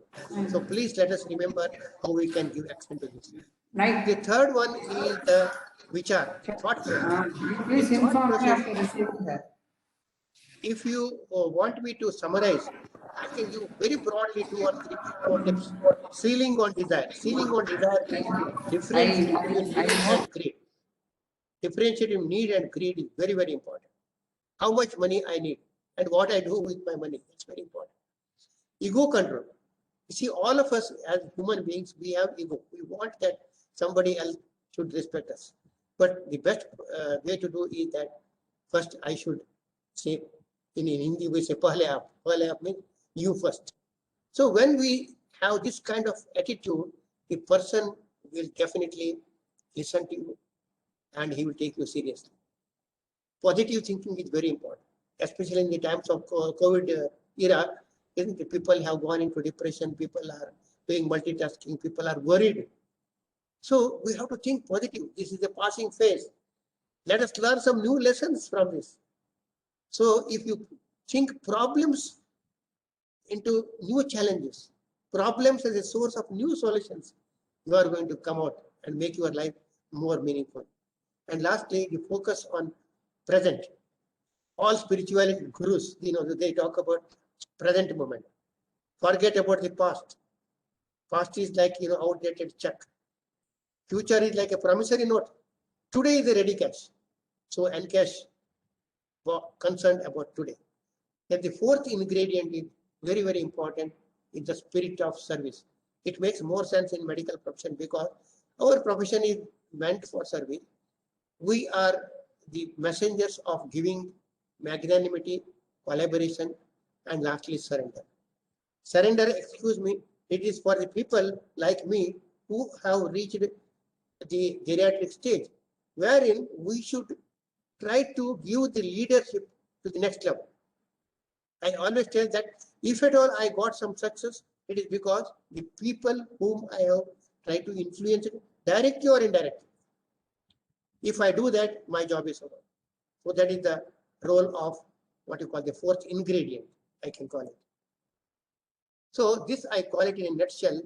So please let us remember how we can give action to this. Right. The third one is the vichar, thought process. Please The thought inform me process, after receiving that. if you want me to summarize, I can give very broadly 2 or 3 more tips. Ceiling on desire. Ceiling on desire is difference between need and greed. Differentiate between need and greed is very, very important. How much money I need and what I do with my money. It's very important. Ego control. You see, all of us as human beings, we have ego. We want that somebody else should respect us. But the best way to do is that first I should say, in Hindi we say, Pahle aap means you first. So when we have this kind of attitude, the person will definitely listen to you and he will take you seriously. Positive thinking is very important, especially in the times of COVID era. Isn't it? People have gone into depression, people are doing multitasking, people are worried. So we have to think positive. This is a passing phase. Let us learn some new lessons from this. So if you think problems into new challenges, problems as a source of new solutions, you are going to come out and make your life more meaningful. And lastly, you focus on present. All spirituality gurus, they talk about present moment. Forget about the past. Past is like, outdated check. Future is like a promissory note. Today is a ready cash. So Encash concerned about today. Then the fourth ingredient is very, very important, is the spirit of service. It makes more sense in medical profession because our profession is meant for service. We are the messengers of giving, magnanimity, collaboration, and lastly, surrender. Surrender, excuse me, it is for the people like me who have reached the geriatric stage, wherein we should try to give the leadership to the next level. I always tell that if at all I got some success, it is because the people whom I have tried to influence directly or indirectly. If I do that, my job is over. So that is the role of what you call the fourth ingredient, I can call it. So this I call it in a nutshell,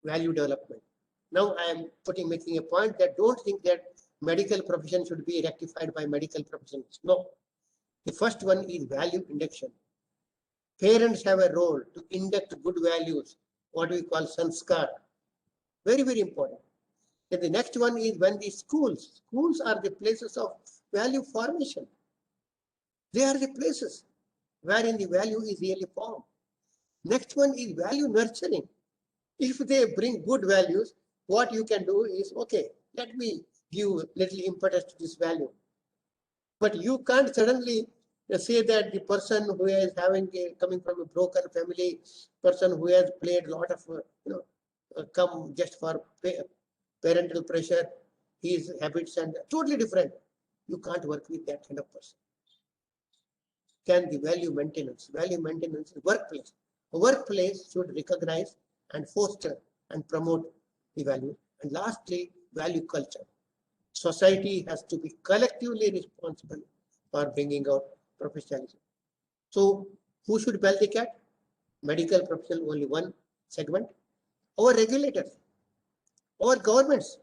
value development. Now I am making a point that don't think that medical profession should be rectified by medical professionals. No. The first one is value induction. Parents have a role to induct good values, what we call sanskar. Very, very important. Then the next one is when the schools are the places of value formation. They are the places wherein the value is really formed. Next one is value nurturing. If they bring good values, what you can do is, okay, let me give little impetus to this value. But you can't suddenly say that the person who is coming from a broken family, person who has played a lot of, come just for parental pressure, his habits and totally different. You can't work with that kind of person. Can the value maintenance workplace. A workplace should recognize and foster and promote the value. And lastly, value culture. Society has to be collectively responsible for bringing out professionalism. So who should bell the cat? Medical professional, only one segment. Our regulators, our governments.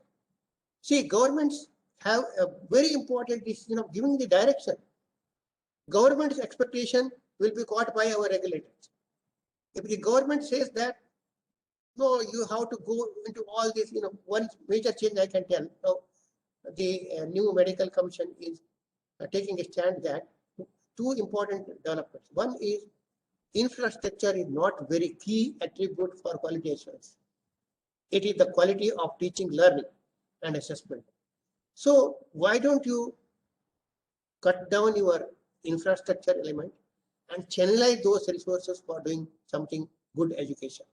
See, governments have a very important decision of giving the direction. Government's expectation will be caught by our regulators. If the government says that, no, you have to go into all this, one major change I can tell. Now, the new medical commission is taking a stand that two important developments. One is infrastructure is not very key attribute for quality assurance. It is the quality of teaching, learning, and assessment. So why don't you cut down your infrastructure element and channelize those resources for doing something good education.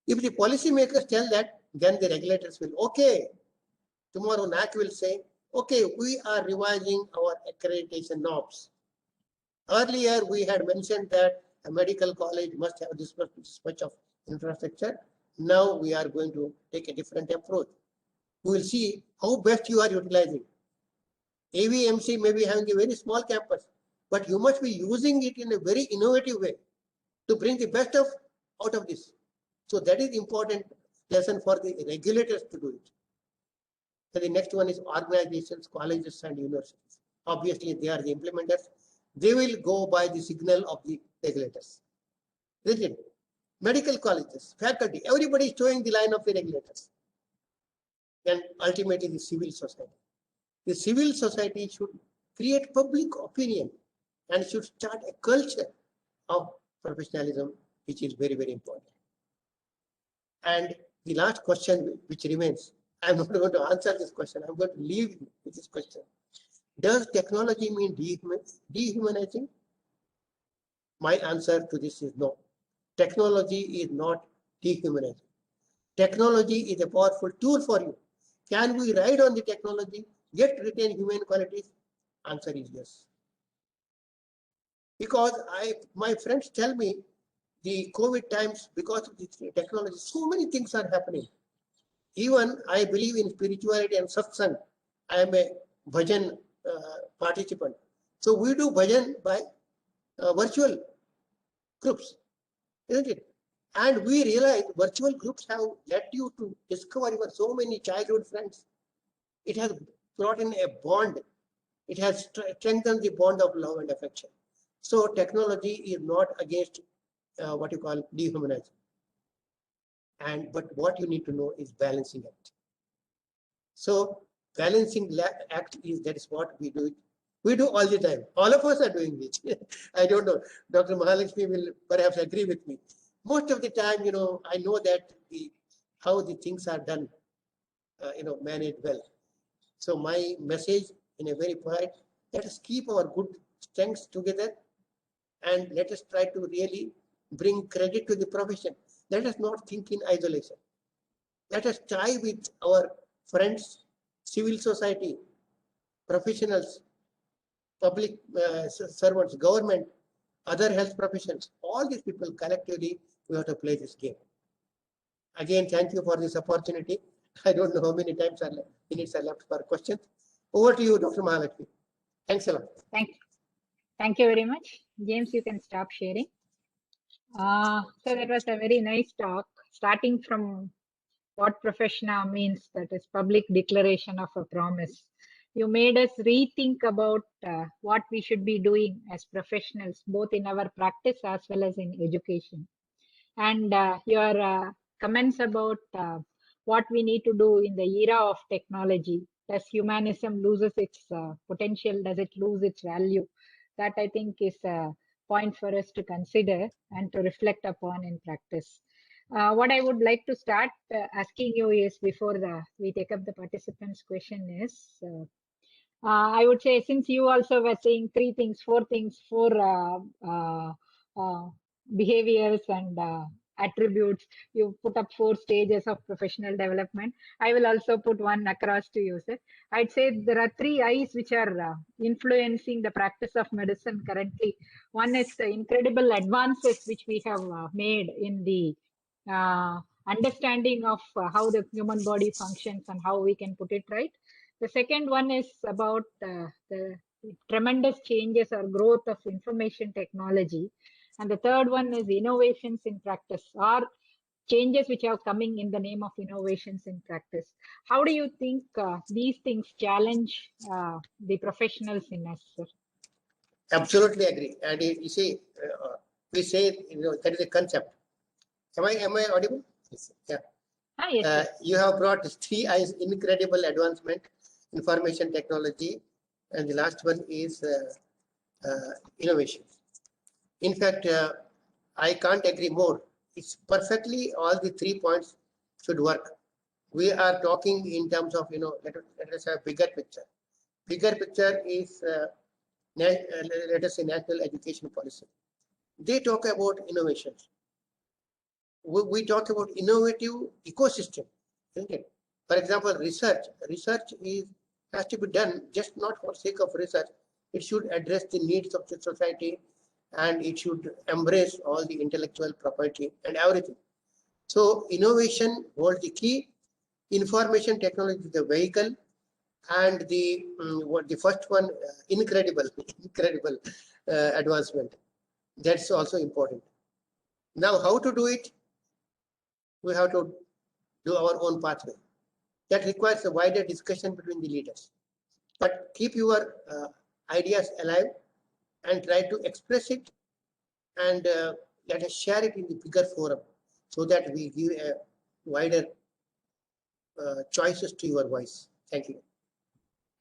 If the policymakers tell that, then the regulators will, okay, tomorrow NAC will say, okay, we are revising our accreditation norms. Earlier, we had mentioned that a medical college must have this much of infrastructure. Now we are going to take a different approach. We will see how best you are utilizing. AVMC may be having a very small campus, but you must be using it in a very innovative way to bring the best out of this. So that is important lesson for the regulators to do it. So the next one is organizations, colleges and universities. Obviously, they are the implementers. They will go by the signal of the regulators. Isn't it? Medical colleges, faculty, everybody is showing the line of the regulators. And ultimately the civil society. The civil society should create public opinion and should start a culture of professionalism, which is very, very important. And the last question which remains, I'm not going to answer this question. I'm going to leave with this question. Does technology mean dehumanizing? My answer to this is no. Technology is not dehumanizing. Technology is a powerful tool for you. Can we ride on the technology, yet retain human qualities? Answer is yes. Because my friends tell me the COVID times, because of the technology, so many things are happening. Even I believe in spirituality and satsang. I am a bhajan participant. So we do bhajan by virtual groups, isn't it? And we realize virtual groups have led you to discover your so many childhood friends. It has brought in a bond. It has strengthened the bond of love and affection. So technology is not against what you call dehumanizing. But what you need to know is balancing act. So balancing act that is what we do. We do all the time. All of us are doing it. I don't know. Dr. Mahalakshmi will perhaps agree with me. Most of the time, I know that how the things are done, managed well. So my message in a very polite, let us keep our good strengths together and let us try to really bring credit to the profession. Let us not think in isolation. Let us try with our friends, civil society, professionals, public servants, government, other health professions, all these people collectively, we have to play this game. Again, thank you for this opportunity. I don't know how many minutes are left for questions. Over to you, Dr. Mahalakshmi. Thanks a lot. Thank you very much. James, you can stop sharing. So that was a very nice talk, starting from what professional means, that is public declaration of a promise. You made us rethink about what we should be doing as professionals, both in our practice as well as in education. And your comments about what we need to do in the era of technology. Does humanism loses its potential? Does it lose its value? That I think is a point for us to consider and to reflect upon in practice. What I would like to start asking you is, before we take up the participants' question, is I would say, since you also were saying four behaviors and attributes, you put up 4 stages of professional development. I will also put one across to you, sir. I'd say there are 3 I's which are influencing the practice of medicine currently. One is the incredible advances which we have made in the understanding of how the human body functions and how we can put it right. The second one is about the tremendous changes or growth of information technology. And the third one is innovations in practice, or changes which are coming in the name of innovations in practice. How do you think these things challenge the professionals in us, sir? Absolutely agree. And you see, we say, that is a concept. Am I audible? Yes. Yeah. Yes, you have brought 3 I's: incredible advancement, information technology, and the last one is innovation. In fact, I can't agree more. It's perfectly, all the 3 points should work. We are talking in terms of, let us have a bigger picture. bigger picture is, let us say, national education policy. They talk about innovations. We talk about innovative ecosystem, isn't it? For example, research. Research has to be done just not for sake of research. It should address the needs of the society, and it should embrace all the intellectual property and everything. So innovation holds the key. Information technology is the vehicle, and the what the first one, incredible advancement. That's also important. Now, how to do it? We have to do our own pathway. That requires a wider discussion between the leaders. But keep your ideas alive and try to express it, and let us share it in the bigger forum so that we give a wider choices to your voice. Thank you.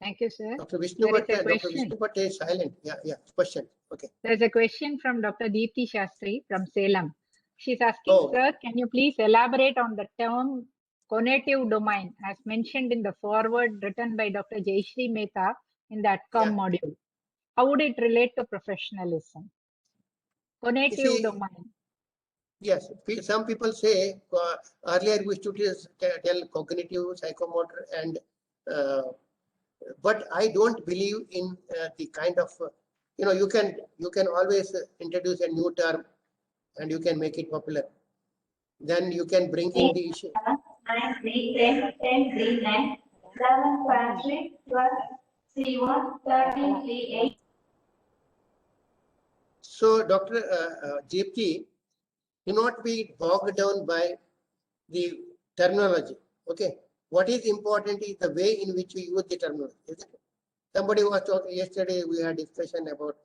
Thank you, sir. Dr. Vishnu There is a Bhatt, Dr. question. Vishnu Bhatt is silent. Yeah. Question. Okay. There's a question from Dr. Deepthi Shastri from Salem. She's asking, Oh. sir, can you please elaborate on the term cognitive domain as mentioned in the foreword written by Dr. Jayashree Mehta in the ATCOM module? How would it relate to professionalism? Cognitive domain. Yes, some people say earlier we used to tell cognitive, psychomotor, and but I don't believe in the kind of you can always introduce a new term and you can make it popular. Then you can bring in the issue. 9, 3, 10, 10, 3, 9, 11, 5, 3, 12, 3, 1, 13, 3, 8. So, Dr. Deepthi, do not be bogged down by the terminology. Okay, what is important is the way in which you use the terminology. Isn't it? Somebody was talking yesterday. We had discussion about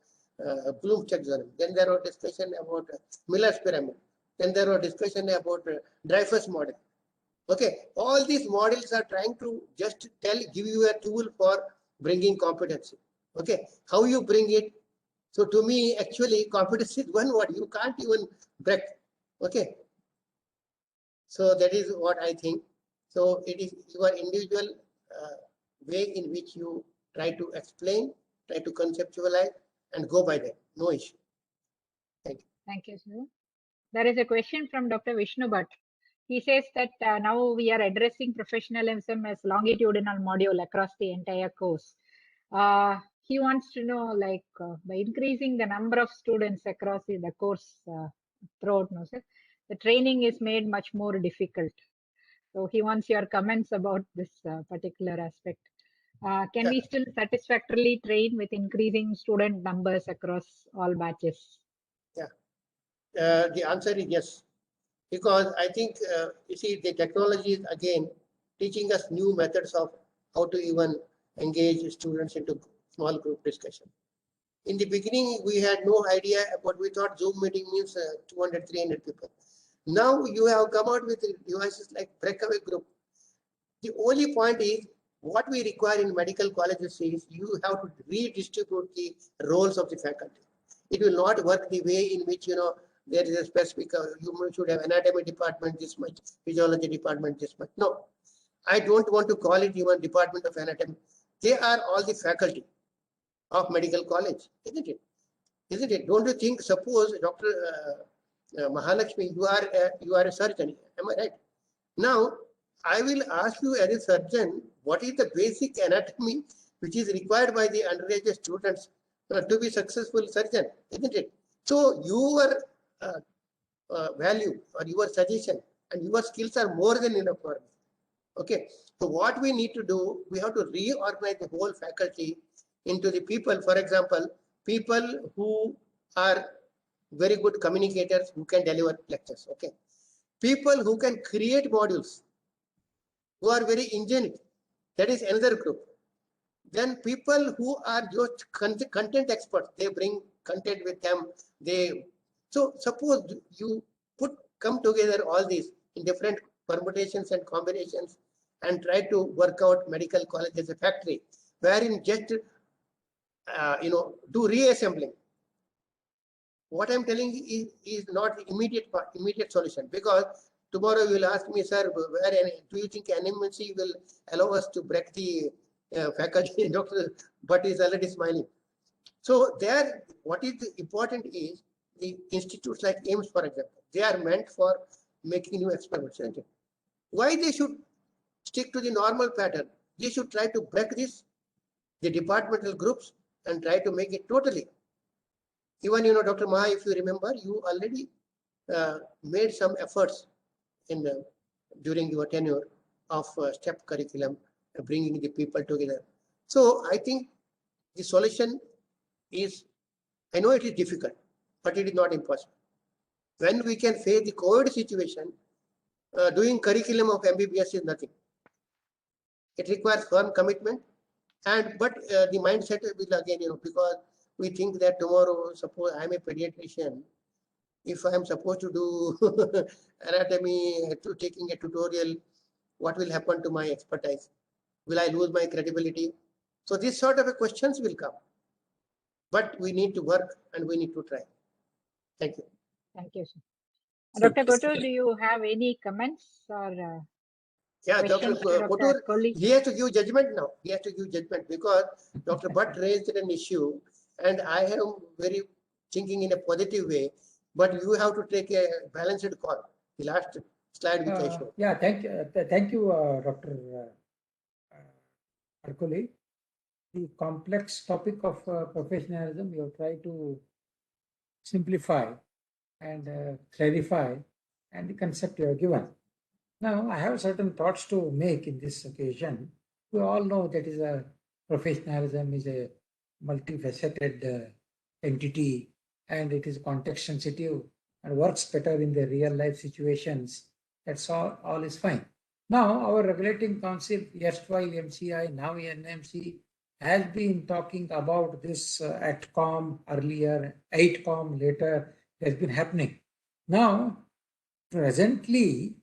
Bloom's taxonomy. Then there was discussion about Miller's pyramid. Then there was discussion about Dreyfus model. Okay, all these models are trying to just give you a tool for bringing competency. Okay, how you bring it. So to me, actually, competency is one word. You can't even break. Okay. So that is what I think. So it is your individual way in which you try to explain, try to conceptualize, and go by that. No issue. Thank you. Thank you, sir. There is a question from Dr. Vishnu Bhatt. He says that now we are addressing professionalism as longitudinal module across the entire course. He wants to know, like, by increasing the number of students across the course throughout, no, sir, the training is made much more difficult. So he wants your comments about this particular aspect. Can we still satisfactorily train with increasing student numbers across all batches? Yeah. The answer is yes. Because I think, you see, the technology is again teaching us new methods of how to even engage students into small group discussion. In the beginning, we had no idea about, we thought Zoom meeting means 200, 300 people. Now you have come out with devices like breakaway group. The only point is, what we require in medical colleges is you have to redistribute the roles of the faculty. It will not work the way in which, there is a specific, you should have anatomy department this much, physiology department this much. No, I don't want to call it even department of anatomy. They are all the faculty of medical college, isn't it? Isn't it? Don't you think, suppose Dr. Mahalakshmi, you are a surgeon, am I right? Now, I will ask you as a surgeon, what is the basic anatomy which is required by the undergraduate students to be successful surgeon, isn't it? So your value or your suggestion and your skills are more than enough for me. Okay, so what we need to do, we have to reorganize the whole faculty into the people. For example, people who are very good communicators who can deliver lectures. Okay, people who can create modules, who are very ingenious. That is another group. Then people who are just content experts, they bring content with them. So suppose you come together all these in different permutations and combinations and try to work out medical college as a factory, wherein just do reassembling. What I'm telling you is not immediate solution, because tomorrow you will ask me, sir, do you think NMC will allow us to break the faculty, Dr. Bhatt is already smiling. So there, what is important is the institutes like AIMS, for example, they are meant for making new experiments. Isn't it? Why they should stick to the normal pattern? They should try to break this, the departmental groups, and try to make it totally. Even, Dr. Maha, if you remember, you already made some efforts in during your tenure of STEP curriculum, bringing the people together. So I think the solution is, I know it is difficult, but it is not impossible. When we can face the COVID situation, doing curriculum of MBBS is nothing. It requires firm commitment, but the mindset will again, because we think that tomorrow, suppose I am a pediatrician, if I am supposed to do anatomy, to taking a tutorial, what will happen to my expertise? Will I lose my credibility? So these sort of questions will come. But we need to work and we need to try. Thank you. Thank you, sir. So Dr. Kotur, do you have any comments or Yeah, Dr. questions to Dr. Kotur, Kohli? he has to give judgment now. He has to give judgment because Dr. Bhatt raised an issue and I am very thinking in a positive way, but you have to take a balanced call. The last slide which I showed. Yeah, thank you, Dr. Arcoli. The complex topic of professionalism, you have tried to simplify and clarify, and the concept you have given. Now, I have certain thoughts to make in this occasion. We all know that professionalism is a multifaceted entity, and it is context sensitive and works better in the real life situations. That's all is fine. Now, our regulating council, erstwhile MCI, now NMC, has been talking about this ATCOM earlier, 8COM later, has been happening. Now, presently,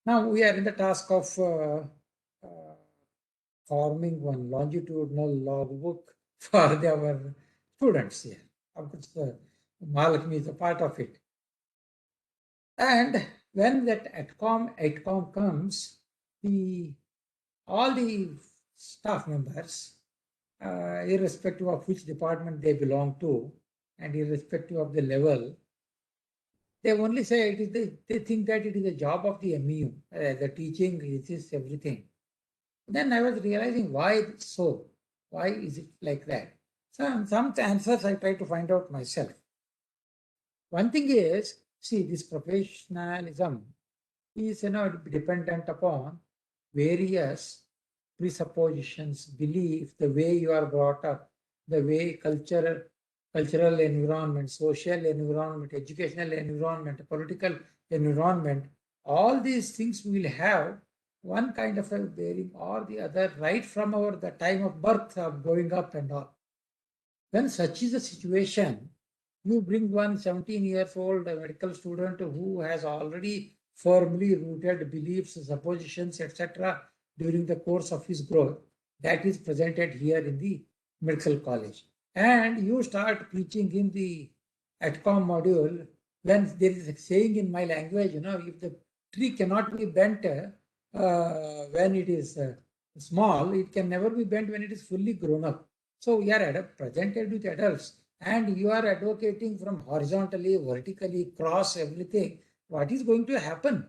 now we are in the task of forming one longitudinal logbook for our students here. Of course, Mahalakshmi is a part of it. And when that ATCOM comes, all the staff members, irrespective of which department they belong to, and irrespective of the level, they only say they think that it is a job of the MEU, the teaching is everything. Then I was realizing why so. Why is it like that? Some answers I try to find out myself. One thing is, see, this professionalism is dependent upon various presuppositions, belief, the way you are brought up, the way cultural environment, social environment, educational environment, political environment, all these things will have one kind of a bearing or the other right from the time of birth of growing up and all. When such is the situation, you bring one 17-year-old medical student who has already firmly rooted beliefs, suppositions, etc. during the course of his growth, that is presented here in the medical college. And you start preaching in the ATCOM module, when there is a saying in my language, if the tree cannot be bent when it is small, it can never be bent when it is fully grown up. So we are presented with adults and you are advocating from horizontally, vertically, cross everything. What is going to happen?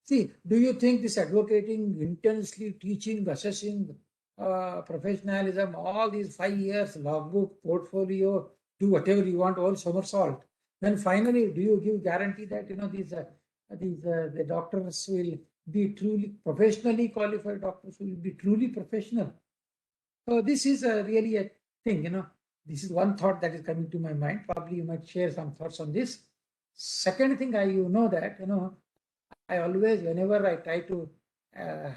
See, do you think this advocating, intensely teaching, assessing, professionalism, all these 5 years, logbook, portfolio, do whatever you want, all somersault. Then finally, do you give guarantee that the doctors will be truly professionally qualified? Doctors will be truly professional. So this is really a thing. This is one thought that is coming to my mind. Probably you might share some thoughts on this. Second thing, I always, whenever I try to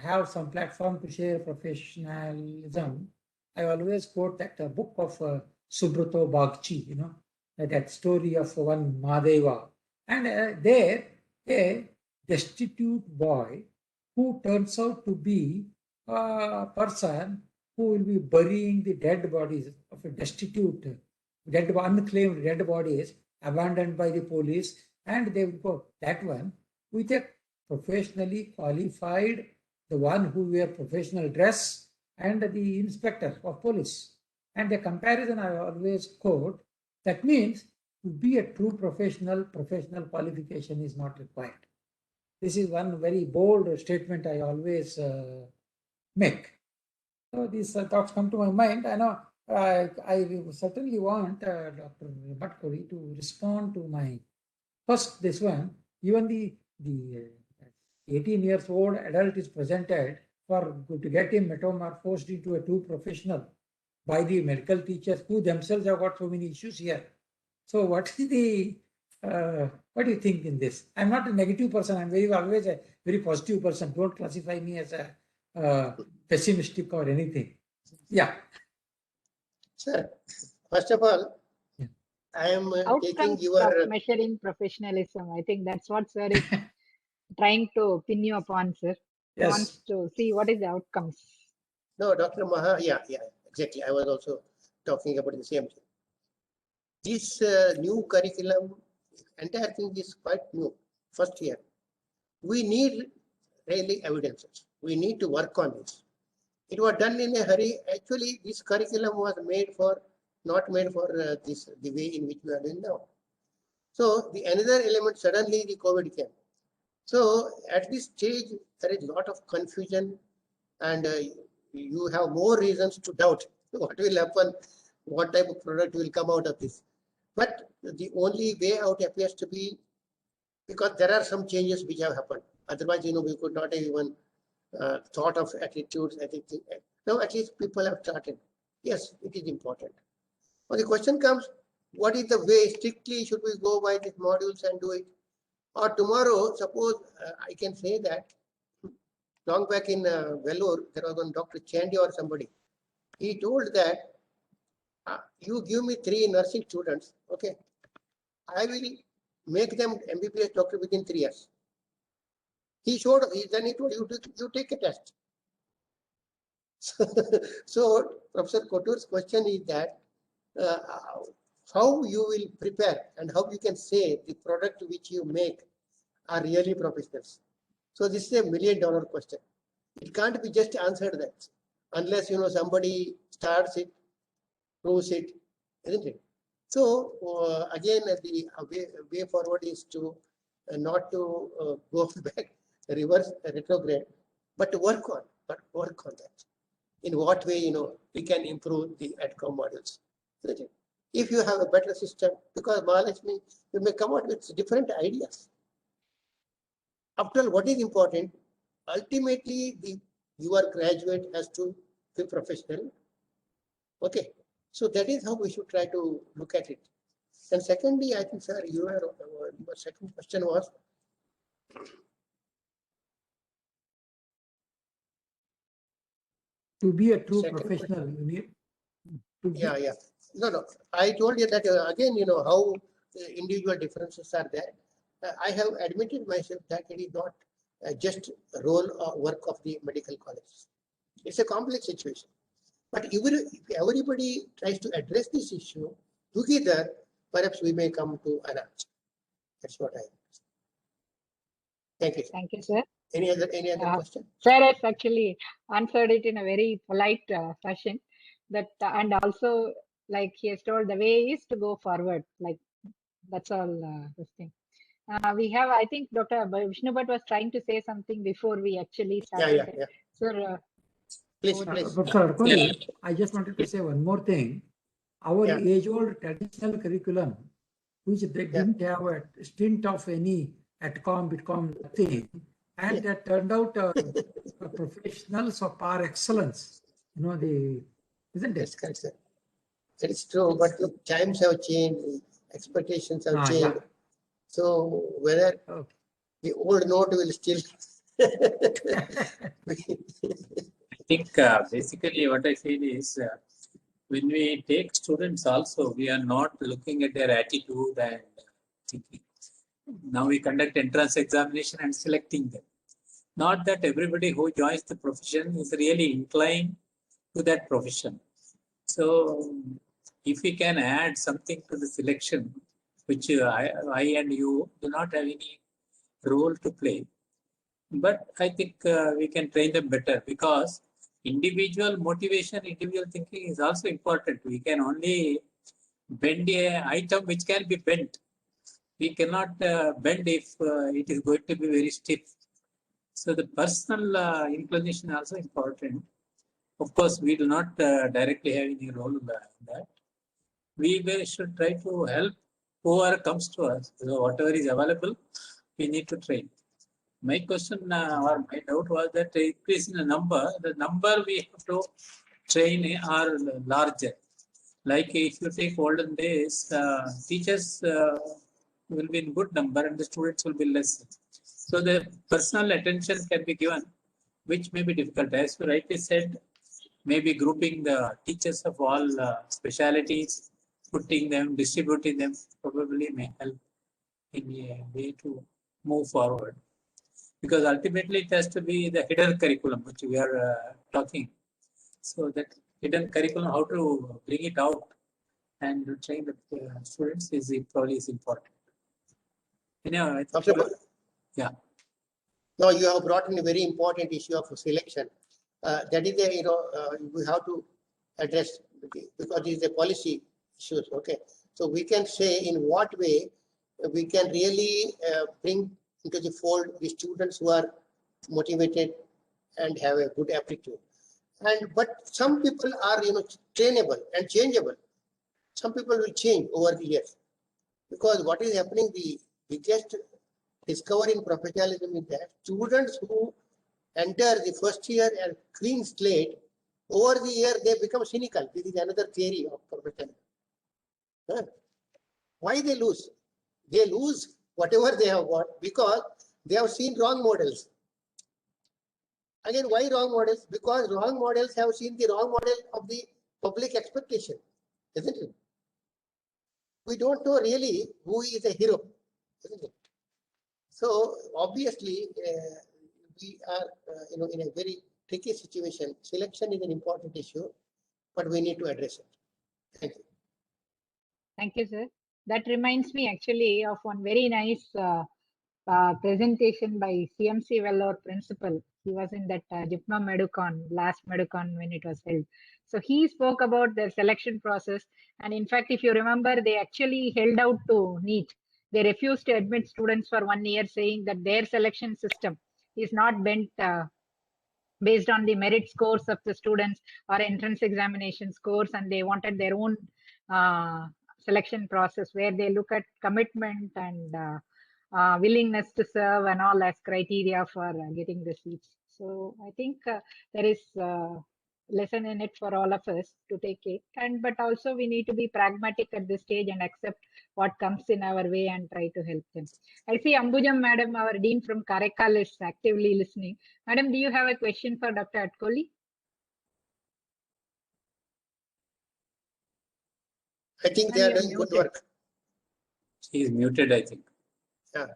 have some platform to share professionalism, I always quote that book of Subrata Bagchi, that story of one Mahadeva. And there, a destitute boy who turns out to be a person who will be burying the dead bodies of a destitute, unclaimed dead bodies abandoned by the police, and they will go, that one, with a professionally qualified, the one who wear professional dress, and the inspector of police. And the comparison I always quote, that means to be a true professional qualification is not required. This is one very bold statement I always make. So these thoughts come to my mind. I know I certainly want Dr. Bhatkuri to respond to my first this one. Even the 18 years old adult is presented to get him metamorphosed into a true professional by the medical teachers who themselves have got so many issues here. So what is the what do you think in this? I'm not a negative person. I'm always a very positive person. Don't classify me as a pessimistic or anything. Yeah. Sir, first of all, Yeah. I am taking Outcomes your of measuring professionalism. I think that's what sir is trying to pin you upon, sir. He Yes. wants to see what is the outcomes. no, Dr. Maha. Yeah, exactly. I was also talking about the same thing. This new curriculum, entire thing is quite new. First year, we need really evidences. We need to work on this. It was done in a hurry. Actually, this curriculum was not made for the way in which we are doing now. So the another element, suddenly the COVID came. So at this stage, there is a lot of confusion, and you have more reasons to doubt what will happen, what type of product will come out of this. But the only way out appears to be, because there are some changes which have happened. Otherwise, we could not have even thought of attitudes, everything. Now at least people have started. Yes, it is important. But the question comes, what is the way? Strictly, should we go by these modules and do it? Or tomorrow, suppose I can say that long back in Vellore, there was one Dr. Chandy or somebody. He told that you give me 3 nursing students, okay? I will make them MBBS doctor within 3 years. Then he told you take a test. So Professor Kotur's question is that how you will prepare and how you can say the product which you make are really professionals. So this is $1 million question. It can't be just answered that unless somebody starts it, proves it, isn't it? So again, the way forward is to not to go back, reverse, retrograde, but to work on that. In what way we can improve the outcome models? Isn't it? If you have a better system, because Mahalakshmi, you may come out with different ideas. After all, what is important? Ultimately, your graduate has to be professional. Okay, so that is how we should try to look at it. And secondly, I think, sir, your second question was to be a true second professional, question. you need to be. Yeah. No. I told you that again, how individual differences are there. I have admitted myself that it is not just a role or work of the medical college. It's a complex situation. But if everybody tries to address this issue together, perhaps we may come to an answer. That's what I think. Thank you. Thank you, sir. Any other question? Sir has actually answered it in a very polite fashion. That and also, like he has told, the way is to go forward. Like that's all. This thing. We have, I think, Dr. Vishnu Bhatt was trying to say something before we actually started. Yeah. Sir, Please. Professor Arkoli, I just wanted to say one more thing. Our age-old traditional curriculum, which they didn't have a stint of any ATCOM, BITCOM, nothing, and that turned out professionals of par excellence. Isn't it? That's correct, sir. That is true, but the times have changed, the expectations have changed. Yeah. So whether the old note will still. I think basically what I feel is when we take students also, we are not looking at their attitude and thinking. Now we conduct entrance examination and selecting them. Not that everybody who joins the profession is really inclined to that profession. So if we can add something to the selection, which I and you do not have any role to play, but I think we can train them better, because individual motivation, individual thinking is also important. We can only bend a item which can be bent. We cannot bend if it is going to be very stiff. So the personal inclination is also important. Of course, we do not directly have any role in that. We should try to help whoever comes to us. So whatever is available, we need to train. My question or my doubt was that increase in the number we have to train are larger. Like if you take olden days, teachers will be in good number and the students will be less. So the personal attention can be given, which may be difficult. As you rightly said, maybe grouping the teachers of all specialities, putting them, distributing them, probably may help in a way to move forward. Because ultimately it has to be the hidden curriculum which we are talking. So that hidden curriculum, how to bring it out and train the students is probably is important. Anyhow, Absolutely. Yeah. Now you have brought in a very important issue of selection. That is a, we have to address because it is a policy issue. Okay, so we can say in what way we can really bring into the fold the students who are motivated and have a good aptitude. And but some people are trainable and changeable. Some people will change over the years because what is happening, the biggest discovery in professionalism is that students who enter the first year and clean slate, over the year they become cynical. This is another theory of professionalism. Why they lose? They lose whatever they have got because they have seen wrong models. Again, why wrong models? Because wrong models have seen the wrong model of the public expectation, isn't it? We don't know really who is a hero, isn't it? So obviously, we are in a very tricky situation. Selection is an important issue, but we need to address it. Thank you. Thank you, sir. That reminds me actually of one very nice presentation by CMC Vellore principal. He was in that JIPMA Medukon, last Medukon when it was held. So he spoke about their selection process. And in fact, if you remember, they actually held out to NEET. They refused to admit students for 1 year, saying that their selection system is not bent based on the merit scores of the students or entrance examination scores, and they wanted their own selection process where they look at commitment and willingness to serve and all as criteria for getting the seats. So I think there is lesson in it for all of us to take it, but also we need to be pragmatic at this stage and accept what comes in our way and try to help them. I see Ambujam Madam, our Dean from Karaikal, is actively listening. Madam, do you have a question for Dr. Atkoli? I think they are doing good work. He is muted, I think. Yeah.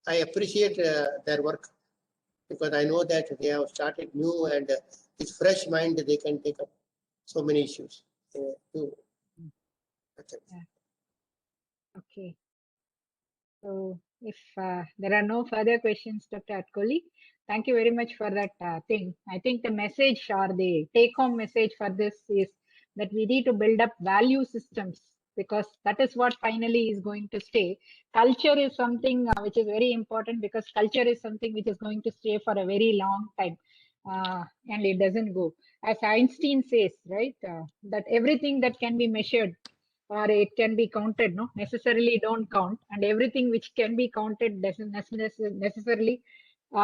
I appreciate their work because I know that they have started new and with fresh mind they can take up so many issues. Okay. So if there are no further questions, Dr. Atkoli, thank you very much for that thing. I think the message or the take-home message for this is that we need to build up value systems because that is what finally is going to stay. Culture is something which is very important because culture is something which is going to stay for a very long time and it doesn't go. As Einstein says, right, that everything that can be measured or it can be counted, no, necessarily don't count, and everything which can be counted doesn't necessarily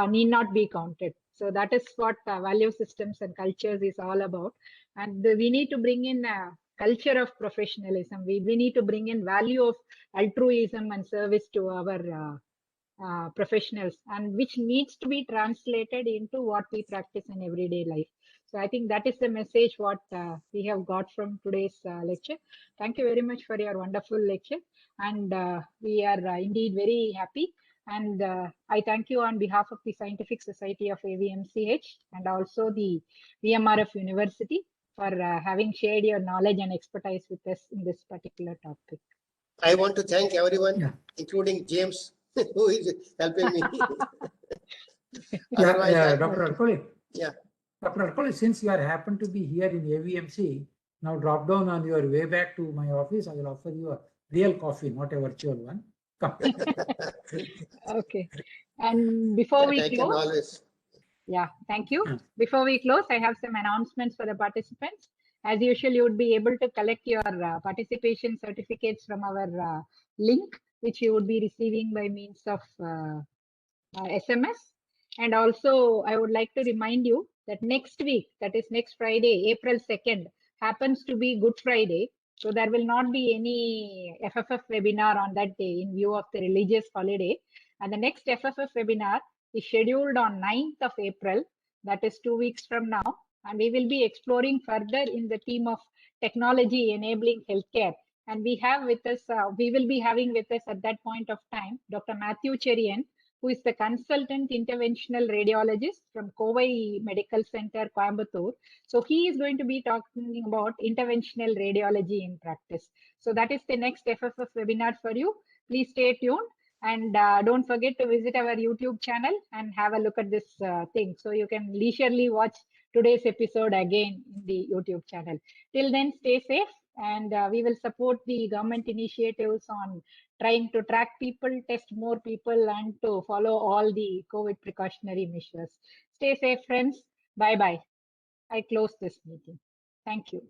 need not be counted. So that is what value systems and cultures is all about. And we need to bring in a culture of professionalism. We need to bring in value of altruism and service to our professionals, and which needs to be translated into what we practice in everyday life. So I think that is the message what we have got from today's lecture. Thank you very much for your wonderful lecture, and we are indeed very happy. And I thank you on behalf of the Scientific Society of AVMCH and also the VMRF University for having shared your knowledge and expertise with us in this particular topic. I want to thank everyone, including James, who is helping me. Otherwise, I Dr. won't. Adkoli. Yeah. Dr. Adkoli, since you are happen to be here in AVMC, now drop down on your way back to my office. I will offer you a real coffee, not a virtual one. Come. Okay. And before That we I can close, always. yeah, thank you. Yeah. Before we close, I have some announcements for the participants. As usual, you would be able to collect your participation certificates from our link, which you would be receiving by means of SMS. And also, I would like to remind you that next week, that is next Friday, April 2nd, happens to be Good Friday. So there will not be any FFF webinar on that day in view of the religious holiday. And the next FFF webinar is scheduled on 9th of April, that is 2 weeks from now. And we will be exploring further in the theme of technology enabling healthcare. And we have with us, we will be having with us at that point of time, Dr. Matthew Cherian, who is the consultant interventional radiologist from Kovai Medical Center, Coimbatore. So he is going to be talking about interventional radiology in practice. So that is the next FFF webinar for you. Please stay tuned and don't forget to visit our YouTube channel and have a look at this thing. So you can leisurely watch today's episode again in the YouTube channel. Till then, stay safe and we will support the government initiatives on trying to track people, test more people, and to follow all the COVID precautionary measures. Stay safe, friends. Bye-bye. I close this meeting. Thank you.